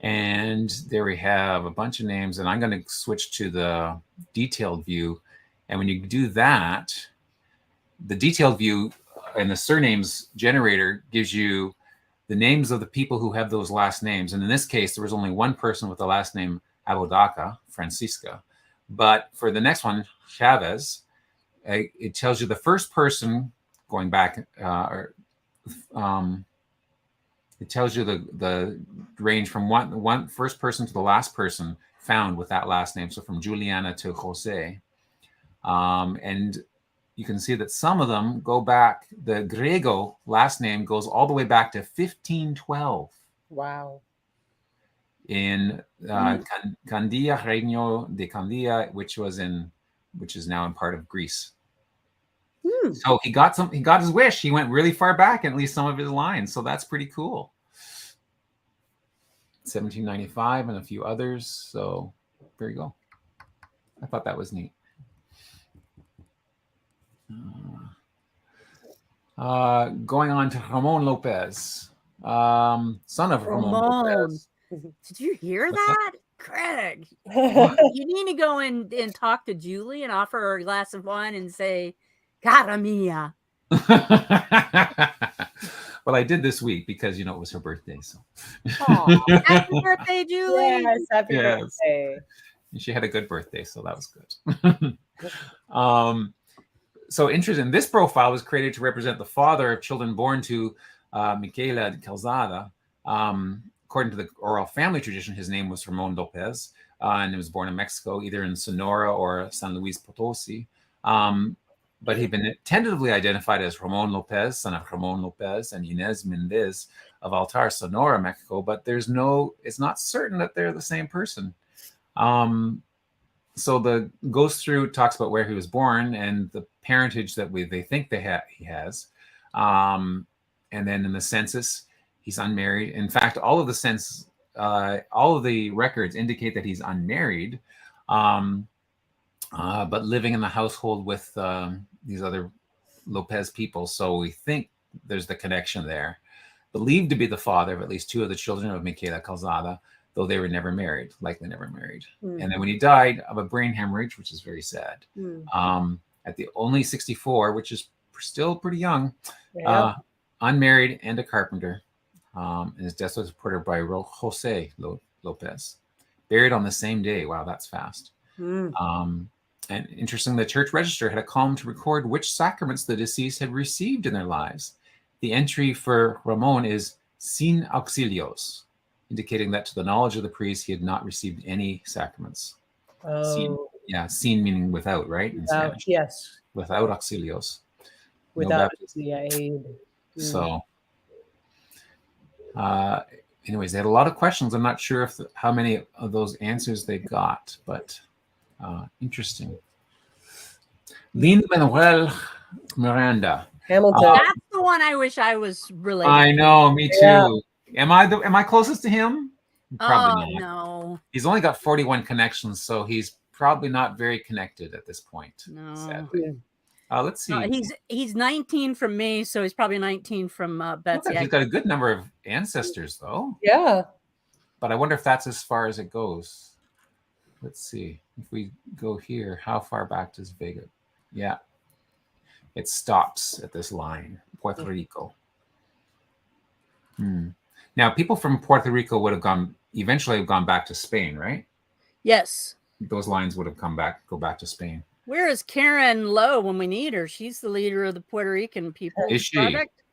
And there we have a bunch of names, and I'm going to switch to the detailed view. And when you do that, the detailed view and the surnames generator gives you the names of the people who have those last names. And in this case, there was only one person with the last name Apodaca, Francisca. But for the next one, Chavez, it tells you the first person going back, it tells you the range from one first person to the last person found with that last name. So from Juliana to Jose. And you can see that some of them go back. The Grego last name goes all the way back to 1512. Wow. In Candia, Regno de Candia, which is now in part of Greece. So he got his wish. He went really far back in at least some of his lines. So that's pretty cool. 1795 and a few others. So there you go. I thought that was neat. Going on to Ramon Lopez, son of Ramon Lopez. Did you hear that? Craig? You need to go and talk to Julie and offer her a glass of wine and say, Cara mia. Well, I did this week because, it was her birthday. So happy birthday, Julie. Yes, happy birthday. She had a good birthday, so that was good. So interesting. This profile was created to represent the father of children born to Michaela Calzada. According to the oral family tradition, his name was Ramon Lopez, and he was born in Mexico, either in Sonora or San Luis Potosi. But he'd been tentatively identified as Ramon Lopez, son of Ramon Lopez and Inez Mendez of Altar, Sonora, Mexico. But it's not certain that they're the same person. So goes through, talks about where he was born and the parentage that they think he has. And then in the census, he's unmarried. In fact, all of the records indicate that he's unmarried, but living in the household with these other Lopez people. So we think there's the connection there. Believed to be the father of at least 2 of the children of Michaela Calzada, though they were likely never married. And then when he died of a brain hemorrhage, which is very sad, at the only 64, which is still pretty young. Yeah. Unmarried and a carpenter. And his death was reported by Jose Lopez. Buried on the same day. Wow, that's fast. And interesting, the church register had a column to record which sacraments the deceased had received in their lives. The entry for Ramon is sin auxilios, indicating that to the knowledge of the priest, he had not received any sacraments. Oh. Sin meaning without, right? In Spanish. Yes. Without auxilios. Without no the aid. So, anyways, they had a lot of questions. I'm not sure how many of those answers they got, but interesting. Lin-Manuel Miranda. Hamilton. That's the one I wish I was related I know, me too. Yeah. Am I closest to him? Probably not. No. He's only got 41 connections, so he's probably not very connected at this point. No. Sadly. Let's see. No, he's 19 from me, so he's probably 19 from Betsy. He's got a good number of ancestors, though. Yeah. But I wonder if that's as far as it goes. Let's see. If we go here, how far back does Vega? Yeah. It stops at this line, Puerto Rico. Now, people from Puerto Rico would have eventually gone back to Spain, right? Yes. Those lines would have go back to Spain. Where is Karen Lowe when we need her? She's the leader of the Puerto Rican People Project.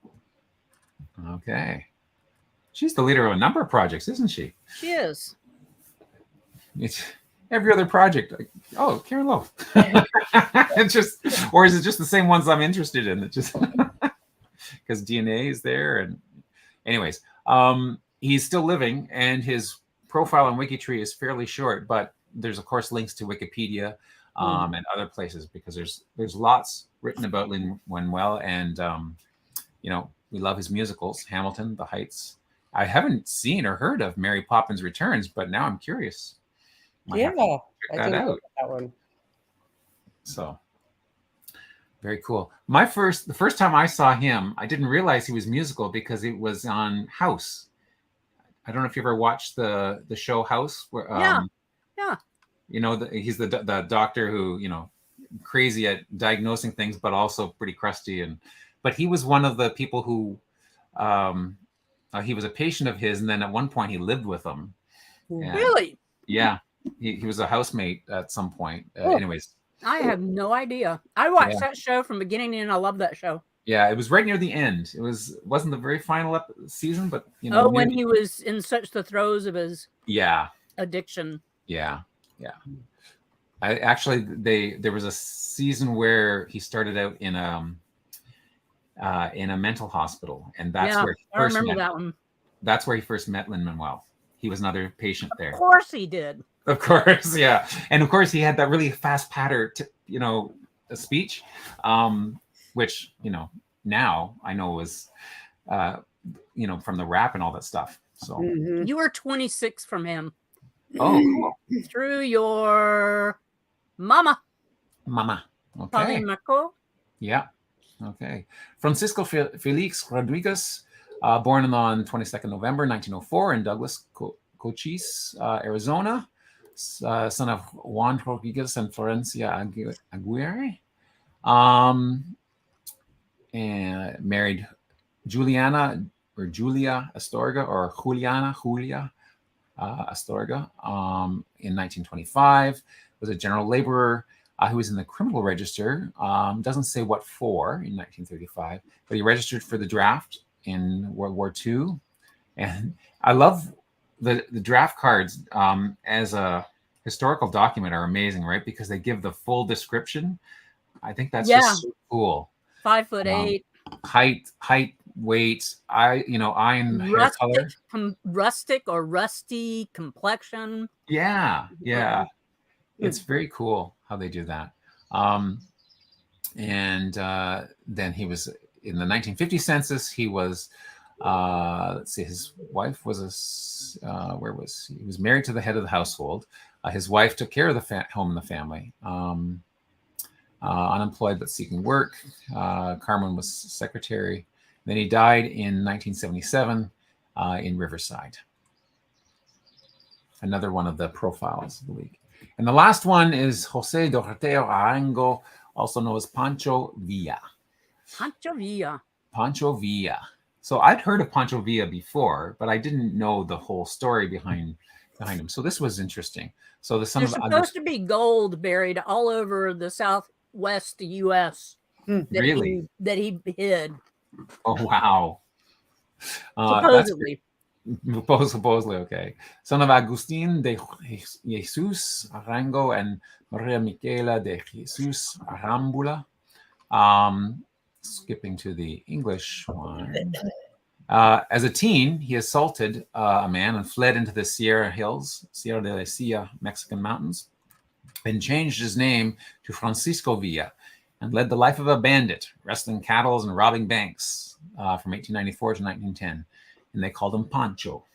Okay. She's the leader of a number of projects, isn't she? She is. It's every other project. Oh, Karen Lowe. It's just, or is it just the same ones I'm interested in? It just because DNA is there. And anyways, he's still living, and his profile on WikiTree is fairly short, but there's of course links to Wikipedia and other places, because there's lots written about Lin-Manuel, and we love his musicals, Hamilton, The Heights. I haven't seen or heard of Mary Poppins Returns, but now I'm curious. I didn't know that one. So very cool. The first time I saw him, I didn't realize he was musical because it was on House. I don't know if you ever watched the show House, where yeah. He's the doctor who, crazy at diagnosing things, but also pretty crusty. But he was one of the people who, he was a patient of his, and then at one point he lived with them. Really? Yeah, he was a housemate at some point. Anyways, I have no idea. I watched that show from beginning to end. I love that show. Yeah, it was right near the end. Wasn't the very final season, but when he was in such the throes of his addiction. Yeah. There was a season where he started out in a mental hospital, and that's where he first met. That one. That's where he first met Lin-Manuel. He was another patient there. Of course he did. Of course, yeah, and of course he had that really fast patter, a speech, which now I know was, from the rap and all that stuff. So you were 26 from him. Oh, cool. Through your mama. Okay. Marco. Yeah. Okay. Francisco Felix Rodriguez, born on 22nd November 1904 in Douglas, Cochise, Arizona, son of Juan Rodriguez and Florencia Aguirre. And married Julia Astorga, or Julia Astorga, in 1925. Was a general laborer who was in the criminal register. Doesn't say what for in 1935, but he registered for the draft in World War II. And I love the draft cards as a historical document are amazing, right? Because they give the full description. I think that's just so cool. 5'8", height, weight, iron hair color, rustic or rusty complexion. Yeah. It's very cool how they do that. Then he was in the 1950 census. He was, his wife was where was he? He was married to the head of the household. His wife took care of the home and the family. Unemployed but seeking work. Carmen was secretary. Then he died in 1977 in Riverside. Another one of the profiles of the week. And the last one is Jose Doroteo Arango, also known as Pancho Villa. Pancho Villa. Pancho Villa. So I'd heard of Pancho Villa before, but I didn't know the whole story behind him. So this was interesting. So the son There's of supposed to be gold buried all over the southwest U.S. Really? that he hid. Oh wow! Supposedly. Supposedly, okay. Son of Agustin de Jesus Arango and Maria Michela de Jesus Arambula. Skipping to the English one. As a teen, he assaulted a man and fled into the Sierra de la Silla, Mexican mountains, and changed his name to Francisco Villa and led the life of a bandit, wrestling cattle and robbing banks from 1894 to 1910. And they called him Pancho.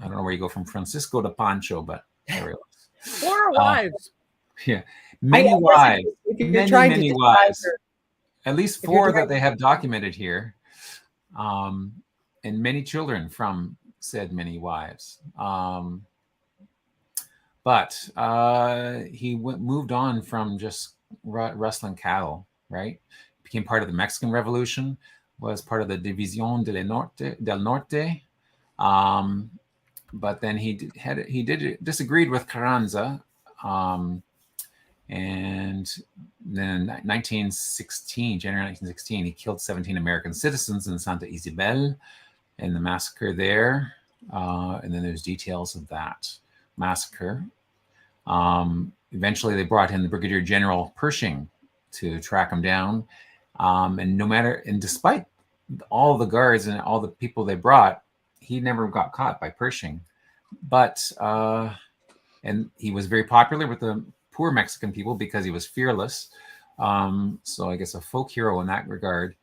I don't know where you go from Francisco to Pancho, but there he was. 4 wives. Yeah, many wives. Many wives. At least 4 that they have documented here. And many children from said many wives. But he moved on from just wrestling cattle, right? Became part of the Mexican Revolution, was part of the División del Norte. But then he disagreed with Carranza. And then 1916, January 1916, he killed 17 American citizens in Santa Isabel in the massacre there. And then there's details of that massacre. Eventually, they brought in the Brigadier General Pershing to track him down. And despite all the guards and all the people they brought, he never got caught by Pershing. But and he was very popular with the poor Mexican people because he was fearless. So I guess a folk hero in that regard.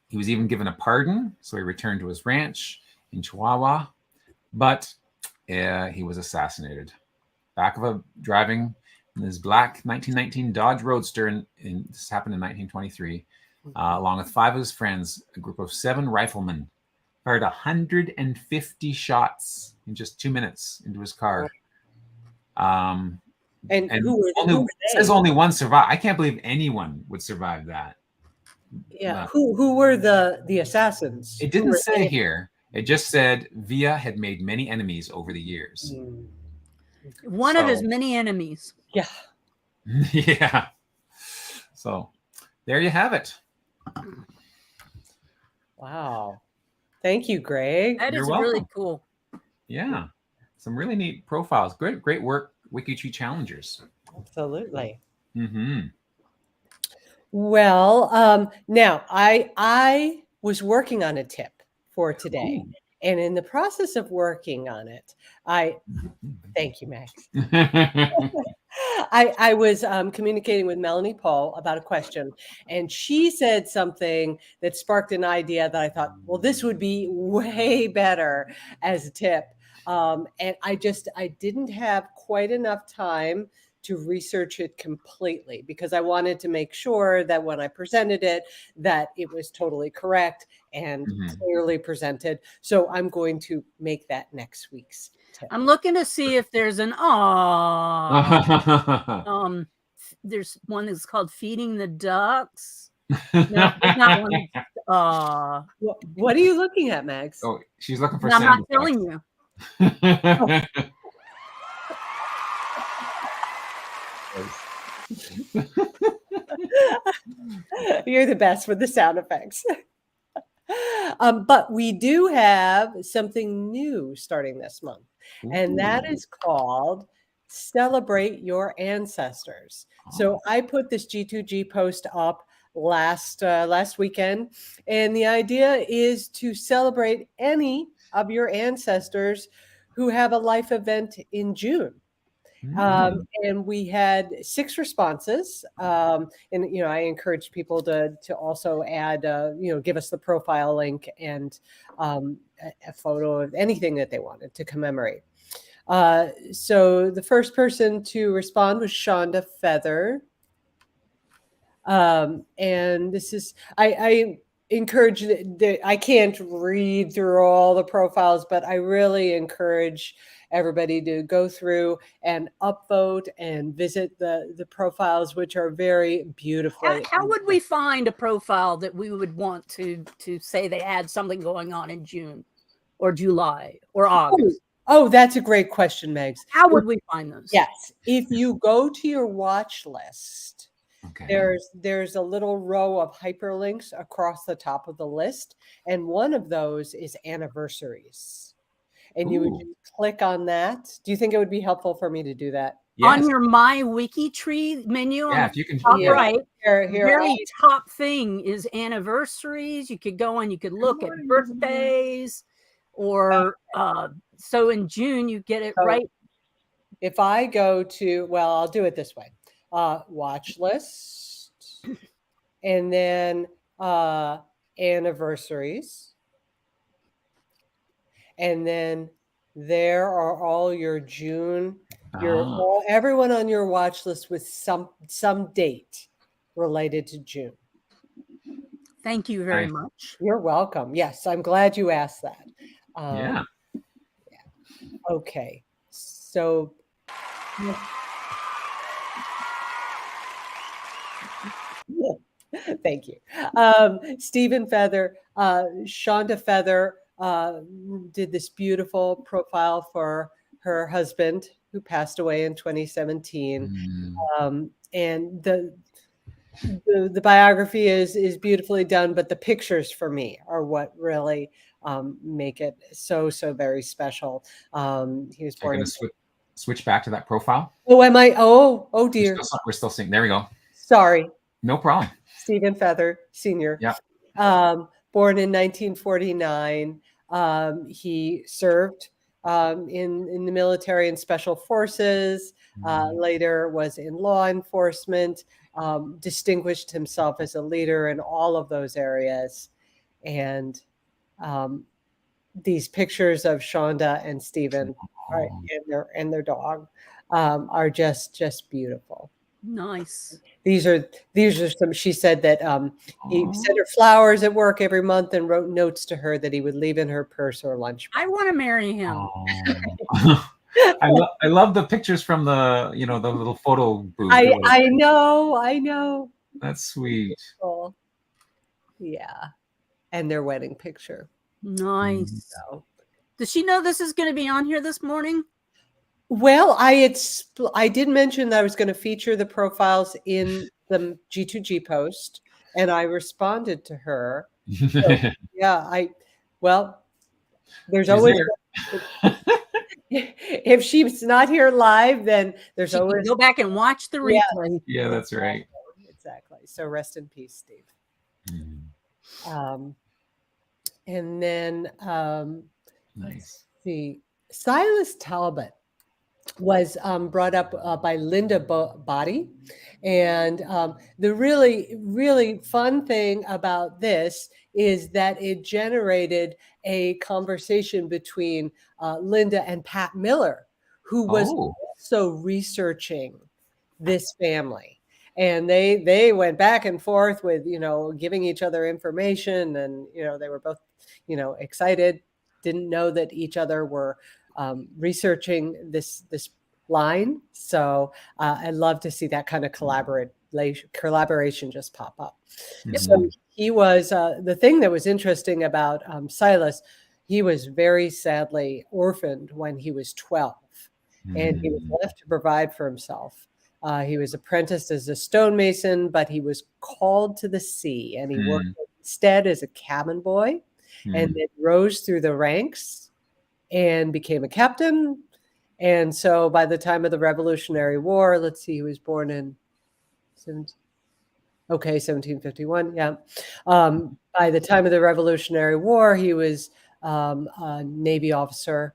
He was even given a pardon, so he returned to his ranch in Chihuahua. But he was assassinated. Back of a driving in his black 1919 Dodge Roadster, this happened in 1923, along with 5 of his friends, a group of 7 riflemen fired 150 shots in just 2 minutes into his car. And who were they? Says only 1 survived. I can't believe anyone would survive that. Yeah. Who were the assassins? It didn't say here. It just said Villa had made many enemies over the years. One of his many enemies. Yeah. Yeah. So there you have it. Wow. Thank you, Greg. That is really cool. Yeah. Some really neat profiles. Great work, WikiTree challengers. Absolutely. Mm-hmm. Well, now I was working on a tip for today. Ooh. And in the process of working on it, thank you, Max. I was communicating with Melanie Paul about a question, and she said something that sparked an idea that I thought, well, this would be way better as a tip. And I didn't have quite enough time to research it completely because I wanted to make sure that when I presented it, that it was totally correct and clearly presented. So I'm going to make that next week's tip. I'm looking to see if there's there's one that's called Feeding the Ducks. No, it's not one. What are you looking at, Max? Oh, she's looking for I'm not telling you. Oh. You're the best with the sound effects. But we do have something new starting this month, and that is called Celebrate Your Ancestors. So I put this G2G post up last weekend, and the idea is to celebrate any of your ancestors who have a life event in June. And we had 6 responses. And, I encouraged people to also add, give us the profile link and a photo of anything that they wanted to commemorate. So the first person to respond was Shonda Feather. And this is, I encourage I can't read through all the profiles, but I really encourage everybody to go through and upvote and visit the profiles, which are very beautifully. How would we find a profile that we would want to say they had something going on in June or July or August? Oh, that's a great question, Megs. How would we find those? Yes, if you go to your watch list, Okay. there's a little row of hyperlinks across the top of the list, and one of those is anniversaries. And you would just click on that. Do you think it would be helpful for me to do that? Yes. On your My WikiTree menu, Yeah, if you can. top right, here, very top thing is anniversaries. You could go and you could look at birthdays, or so in June you get it right. If I go to, well, I'll do it this way: watch list, and then anniversaries, and then there are all your June, everyone on your watch list with some date related to June. Thank you very much. You're welcome. Yes, I'm glad you asked that. Yeah. Okay, so thank you. Stephen Feather, Shonda Feather did this beautiful profile for her husband who passed away in 2017. And the biography is beautifully done, but the pictures for me are what really make it so very special. He was born. Going to switch back to that profile. Oh, am I? Oh dear. We're still seeing. There we go. Sorry. No problem. Stephen Feather, Sr. Yeah. Born in 1949. He served in the military and special forces. Later was in law enforcement. Distinguished himself as a leader in all of those areas. And these pictures of Shonda and Stephen and their dog are just beautiful. Nice. These are some. She said that he sent her flowers at work every month and wrote notes to her that he would leave in her purse or lunch. I want to marry him. I love the pictures from the the little photo booth. I know. That's sweet. Cool. Yeah, and their wedding picture. Nice. Does she know this is going to be on here this morning? Well, I did mention that I was going to feature the profiles in the G2G post, and I responded to her. So, yeah, there's always if she's not here live, then there's always go back and watch the replay. Yeah, that's right. Exactly. So rest in peace, Steve. And then nice. See, Silas Talbot was brought up by Linda Body. And the really fun thing about this is that it generated a conversation between Linda and Pat Miller, who was also researching this family. And they went back and forth with, giving each other information, and, they were both, excited, didn't know that each other were researching this line. So I love to see that kind of collaboration just pop up. So he was, the thing that was interesting about Silas, he was very sadly orphaned when he was 12, and he was left to provide for himself. He was apprenticed as a stonemason, but he was called to the sea, and he worked instead as a cabin boy, and then rose through the ranks and became a captain. And so by the time of the Revolutionary War, let's see, he was born in 1751. Yeah. By the time of the Revolutionary War, he was a Navy officer,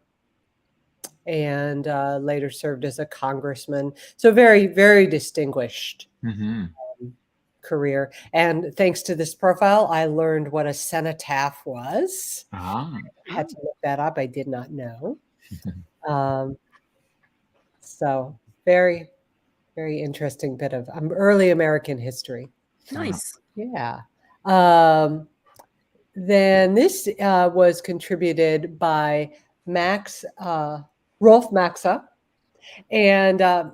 and later served as a congressman. So very, very distinguished career. And thanks to this profile, I learned what a cenotaph was. I had to look that up. I did not know. So very, very interesting bit of early American history. Nice. Yeah. Then this was contributed by Rolf Maxa, and I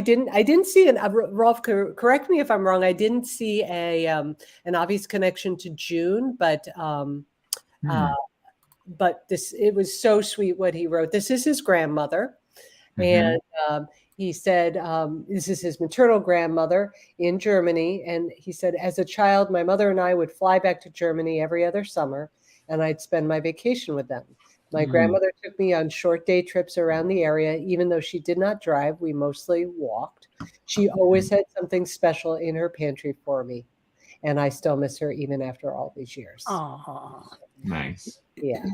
didn't see Rolf. Correct me if I'm wrong. I didn't see an obvious connection to June, but it was so sweet what he wrote. This is his grandmother, and he said this is his maternal grandmother in Germany. And he said, as a child, my mother and I would fly back to Germany every other summer, and I'd spend my vacation with them. My grandmother took me on short day trips around the area. Even though she did not drive, we mostly walked. She always had something special in her pantry for me, and I still miss her even after all these years. Oh, nice. Yeah.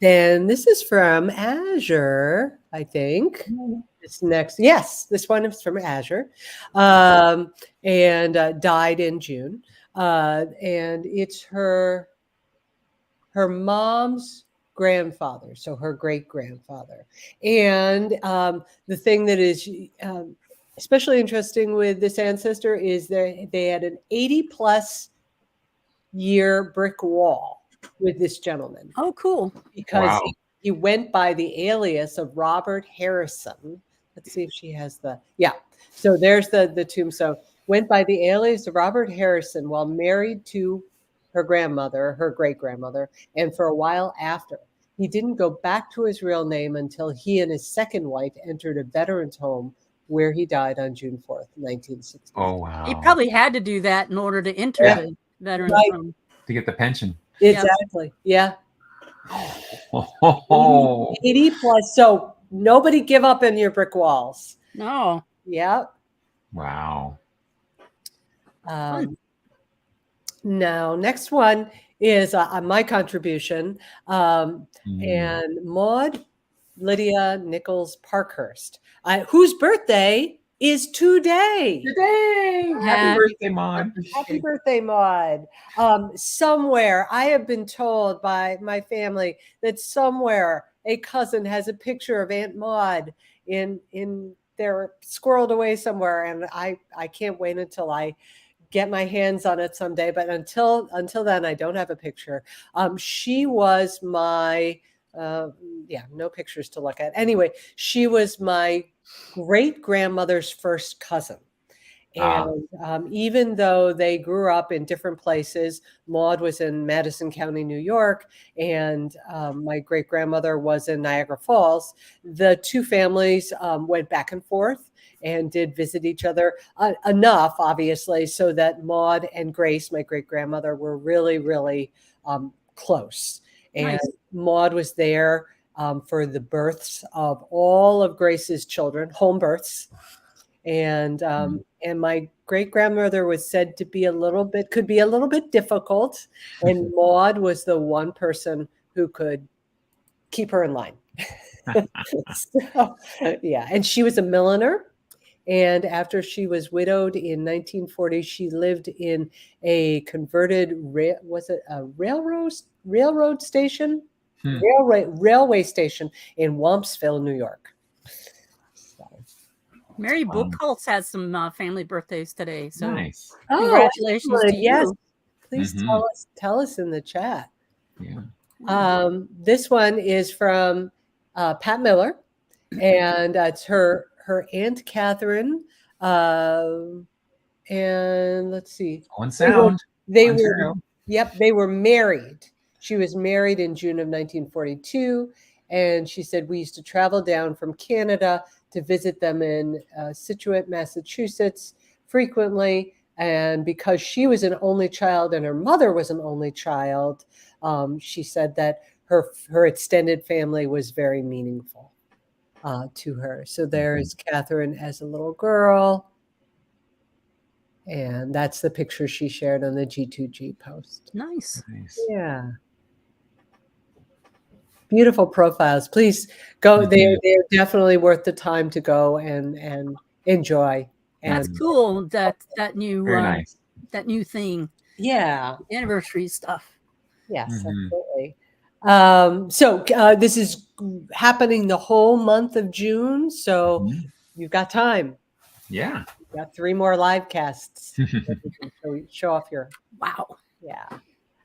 Then this is from Azure, I think. This one is from Azure, and died in June. And it's her mom's grandfather, so her great grandfather. And the thing that is especially interesting with this ancestor is that they had an 80+ year brick wall with this gentleman. Oh, cool. Because he went by the alias of Robert Harrison. Let's see if she has so there's the tombstone. Went by the alias of Robert Harrison while married to her grandmother, her great grandmother, and for a while after. He didn't go back to his real name until he and his second wife entered a veterans home where he died on June 4th, 1960. Oh, wow. He probably had to do that in order to enter the veterans home. To get the pension. Exactly. Yeah. 80+. So nobody give up on your brick walls. No. Yeah. Wow. Now, next one is my contribution. And Maud Lydia Nichols Parkhurst, whose birthday is today. Happy birthday, Maud. Happy birthday, Maud. Somewhere, I have been told by my family that somewhere a cousin has a picture of Aunt Maud in they're squirreled away somewhere, and I can't wait until I get my hands on it someday. But until then, I don't have a picture. She was my no pictures to look at. Anyway, she was my great grandmother's first cousin. And even though they grew up in different places, Maud was in Madison County, New York, and my great grandmother was in Niagara Falls. The two families went back and forth and did visit each other enough, obviously, so that Maud and Grace, my great grandmother, were really, really close. And Maud was there for the births of all of Grace's children, home births. And my great grandmother was said to be could be a little bit difficult. And Maud was the one person who could keep her in line. And she was a milliner. And after she was widowed in 1940, she lived in a converted railroad station? Railway station in Wampsville, New York. Mary Buchholz has some family birthdays today. So nice. Congratulations to yes. you. Please tell us in the chat. Yeah. This one is from Pat Miller, and it's her Aunt Catherine. And let's see. One sound. They were married. She was married in June of 1942. And she said, we used to travel down from Canada to visit them in Scituate, Massachusetts frequently. And because she was an only child and her mother was an only child, she said that her extended family was very meaningful to her. So there is Catherine as a little girl. And that's the picture she shared on the G2G post. Nice. Yeah. Beautiful profiles. Please go. They're definitely worth the time to go and enjoy. And that's cool. That new very nice. That new thing. Yeah. Anniversary stuff. Yes, absolutely. So this is happening the whole month of June. So you've got time. Yeah. Got 3 more live casts. Show off your. Wow. Yeah.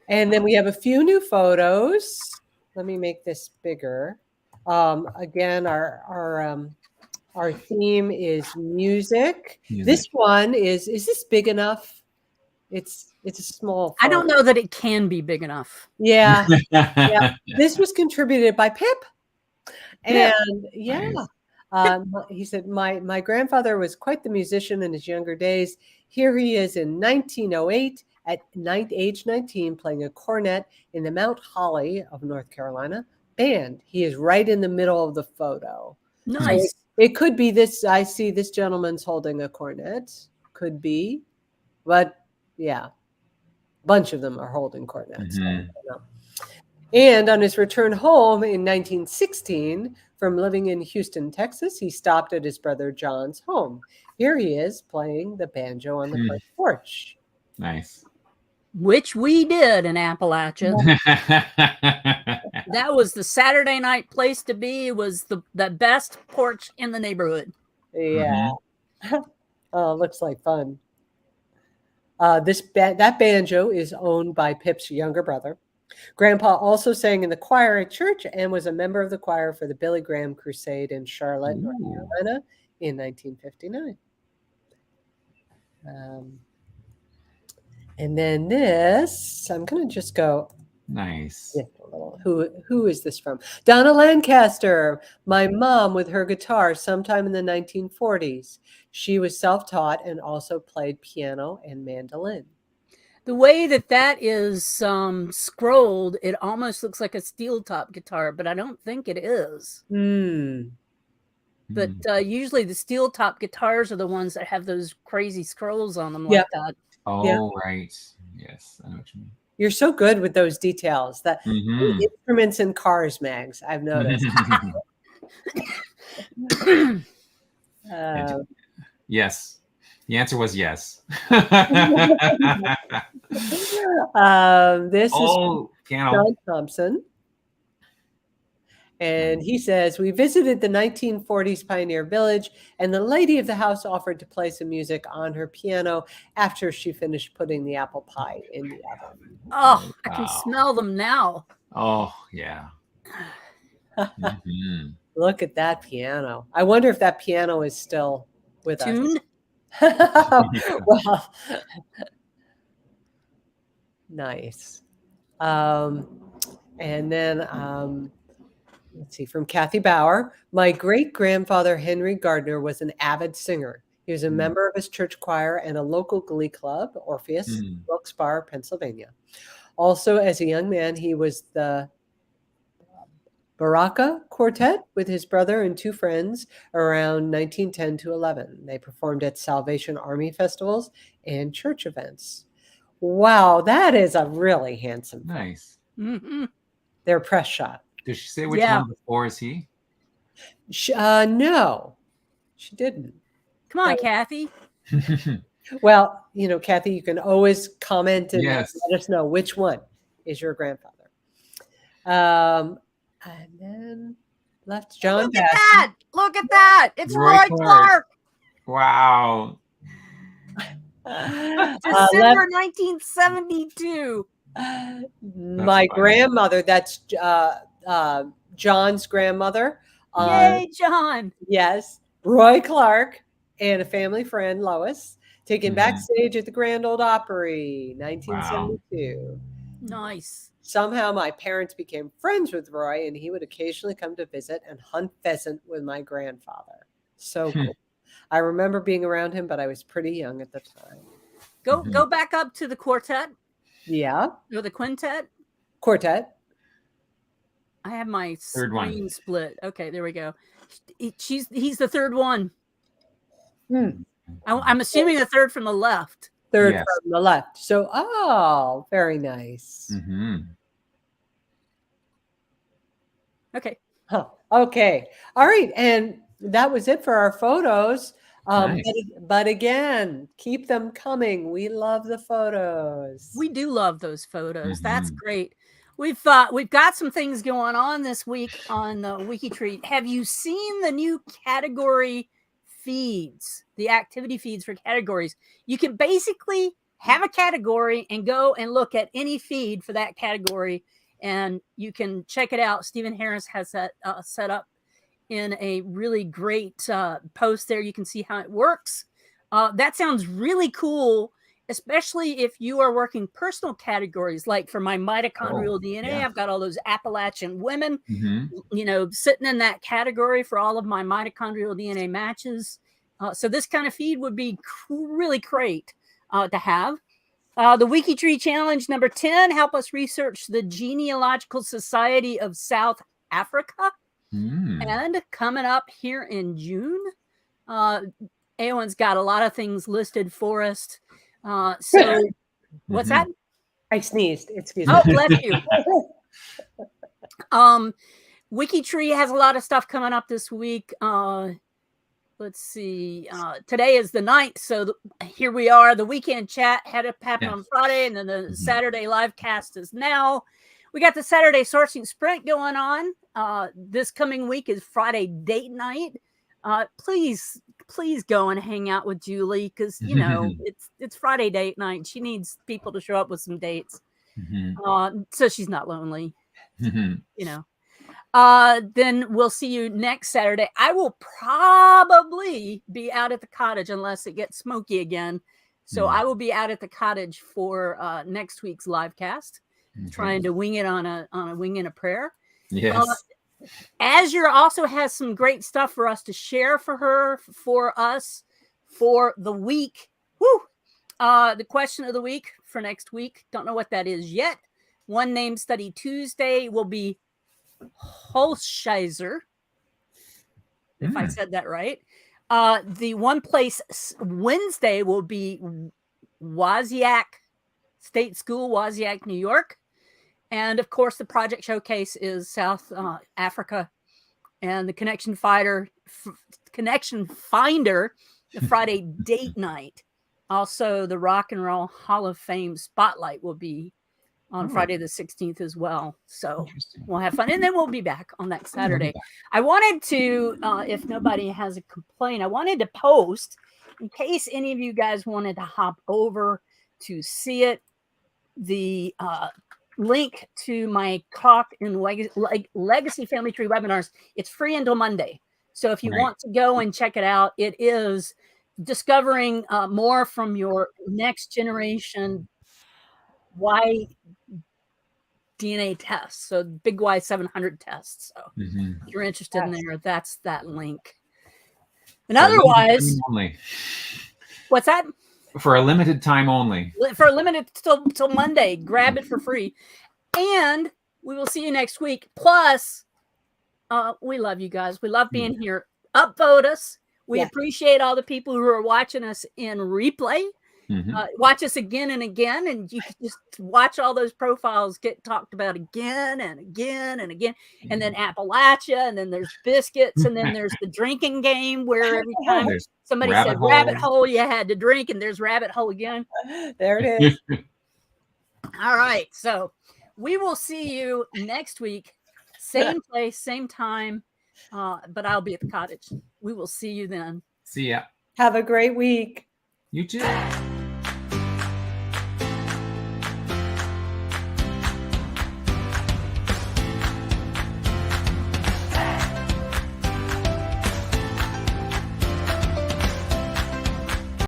And then we have a few new photos. Let me make this bigger. Again, our theme is music. This one is this big enough? It's a small photo. I don't know that it can be big enough. Yeah. Yeah. This was contributed by Pip. And yeah. Nice. He said, my grandfather was quite the musician in his younger days. Here he is in 1908 at age 19 playing a cornet in the Mount Holly of North Carolina band. He is right in the middle of the photo. Nice. So it could be this. I see this gentleman's holding a cornet. Could be. But yeah, a bunch of them are holding cornets. And on his return home in 1916 from living in Houston, Texas, he stopped at his brother John's home. Here he is playing the banjo on the front porch. Nice. Which we did in Appalachia. That was the Saturday night place to be. It was the best porch in the neighborhood. Yeah. Oh, looks like fun. That banjo is owned by Pip's younger brother. Grandpa also sang in the choir at church and was a member of the choir for the Billy Graham Crusade in Charlotte, North Carolina in 1959. And then this, I'm going to just go. Nice. Who is this from? Donna Lancaster, my mom with her guitar sometime in the 1940s. She was self-taught and also played piano and mandolin. The way that is scrolled, it almost looks like a steel top guitar, but I don't think it is. But usually the steel top guitars are the ones that have those crazy scrolls on them like that. Oh, right. Yes, I know what you mean. You're so good with those details. That instruments in cars, Mags, I've noticed. Yes. The answer was yes. This is piano. John Thompson. And he says, we visited the 1940s Pioneer Village, and the lady of the house offered to play some music on her piano after she finished putting the apple pie in the oven. Oh, I can smell them now. Oh, yeah. Look at that piano. I wonder if that piano is still with tuned? Us. Well, nice. And then let's see, from Kathy Bauer. My great-grandfather, Henry Gardner, was an avid singer. He was a member of his church choir and a local glee club, Orpheus, Wilkes-Barre, Pennsylvania. Also, as a young man, he was the Baraka Quartet with his brother and 2 friends around 1910 to 11. They performed at Salvation Army festivals and church events. Wow, that is a really handsome film. Nice. Their press shot. Did she say which one before is he? No, she didn't. Come on, Kathy. Well, Kathy, you can always comment and let us know which one is your grandfather. And then left John. Look at that! Look at that! It's Roy Clark. Wow. December 1972. My grandmother. That's John's grandmother. Yay, John! Yes, Roy Clark and a family friend, Lois, taken backstage at the Grand Ole Opry, 1972. Wow. Nice. Somehow my parents became friends with Roy, and he would occasionally come to visit and hunt pheasant with my grandfather. So cool. I remember being around him, but I was pretty young at the time. Go back up to the quartet. Yeah. Or the quintet. Quartet. I have my screen split. Okay, there we go. He's the third one. I'm assuming the third from the left. Third from the left. So, very nice. Okay. Okay. All right. And that was it for our photos. Nice. But again, keep them coming. We love the photos. We do love those photos. That's great. We've got some things going on this week on the WikiTree. Have you seen the new category feeds, the activity feeds for categories. You can basically have a category and go and look at any feed for that category, and you can check it out. Stephen Harris has that set up in a really great post there. You can see how it works. That sounds really cool, especially if you are working personal categories. Like for my mitochondrial DNA, I've got all those Appalachian women, sitting in that category for all of my mitochondrial DNA matches. So this kind of feed would be really great to have. The WikiTree challenge number 10, help us research the Genealogical Society of South Africa. And coming up here in June, Aowen's got a lot of things listed for us. So what's that? I sneezed. Excuse me. Oh, bless you. WikiTree has a lot of stuff coming up this week. Let's see. Today is the 9th. So here we are. The weekend chat had to happen on Friday, and then the Saturday live cast is now. We got the Saturday sourcing sprint going on. This coming week is Friday date night. Please go and hang out with Julie, because it's Friday date night. She needs people to show up with some dates, so she's not lonely. Then we'll see you next Saturday. I will probably be out at the cottage unless it gets smoky again. So I will be out at the cottage for next week's live cast, trying to wing it on a wing and a prayer. Yes. Azure also has some great stuff for us to share for us for the week. Woo! The question of the week for next week. Don't know what that is yet. One name study Tuesday will be Holschizer, if I said that right. The one place Wednesday will be Wasiak State School, Wasiak, New York. And of course, the project showcase is South Africa, and the Connection Finder, the Friday date night. Also, the Rock and Roll Hall of Fame spotlight will be on Friday the 16th as well. So we'll have fun, and then we'll be back on next Saturday. I wanted to, if nobody has a complaint, I wanted to post, in case any of you guys wanted to hop over to see it, the link to my talk in Legacy Family Tree webinars. It's free until Monday. So if you want to go and check it out, it is discovering more from your next generation Y DNA tests. So big Y 700 tests. So if you're interested in there, that's that link. And otherwise, what's that? For a limited time only. For a limited till Monday. Grab it for free. And we will see you next week. Plus, we love you guys. We love being here. Upvote us. We appreciate all the people who are watching us in replay. Watch us again and again, and you can just watch all those profiles get talked about again and again and again. And then Appalachia, and then there's biscuits, and then there's the drinking game where every time somebody said rabbit hole, you had to drink, and there's rabbit hole again. There it is. All right, so we will see you next week, same place, same time, but I'll be at the cottage. We will see you then. See ya. Have a great week. You too.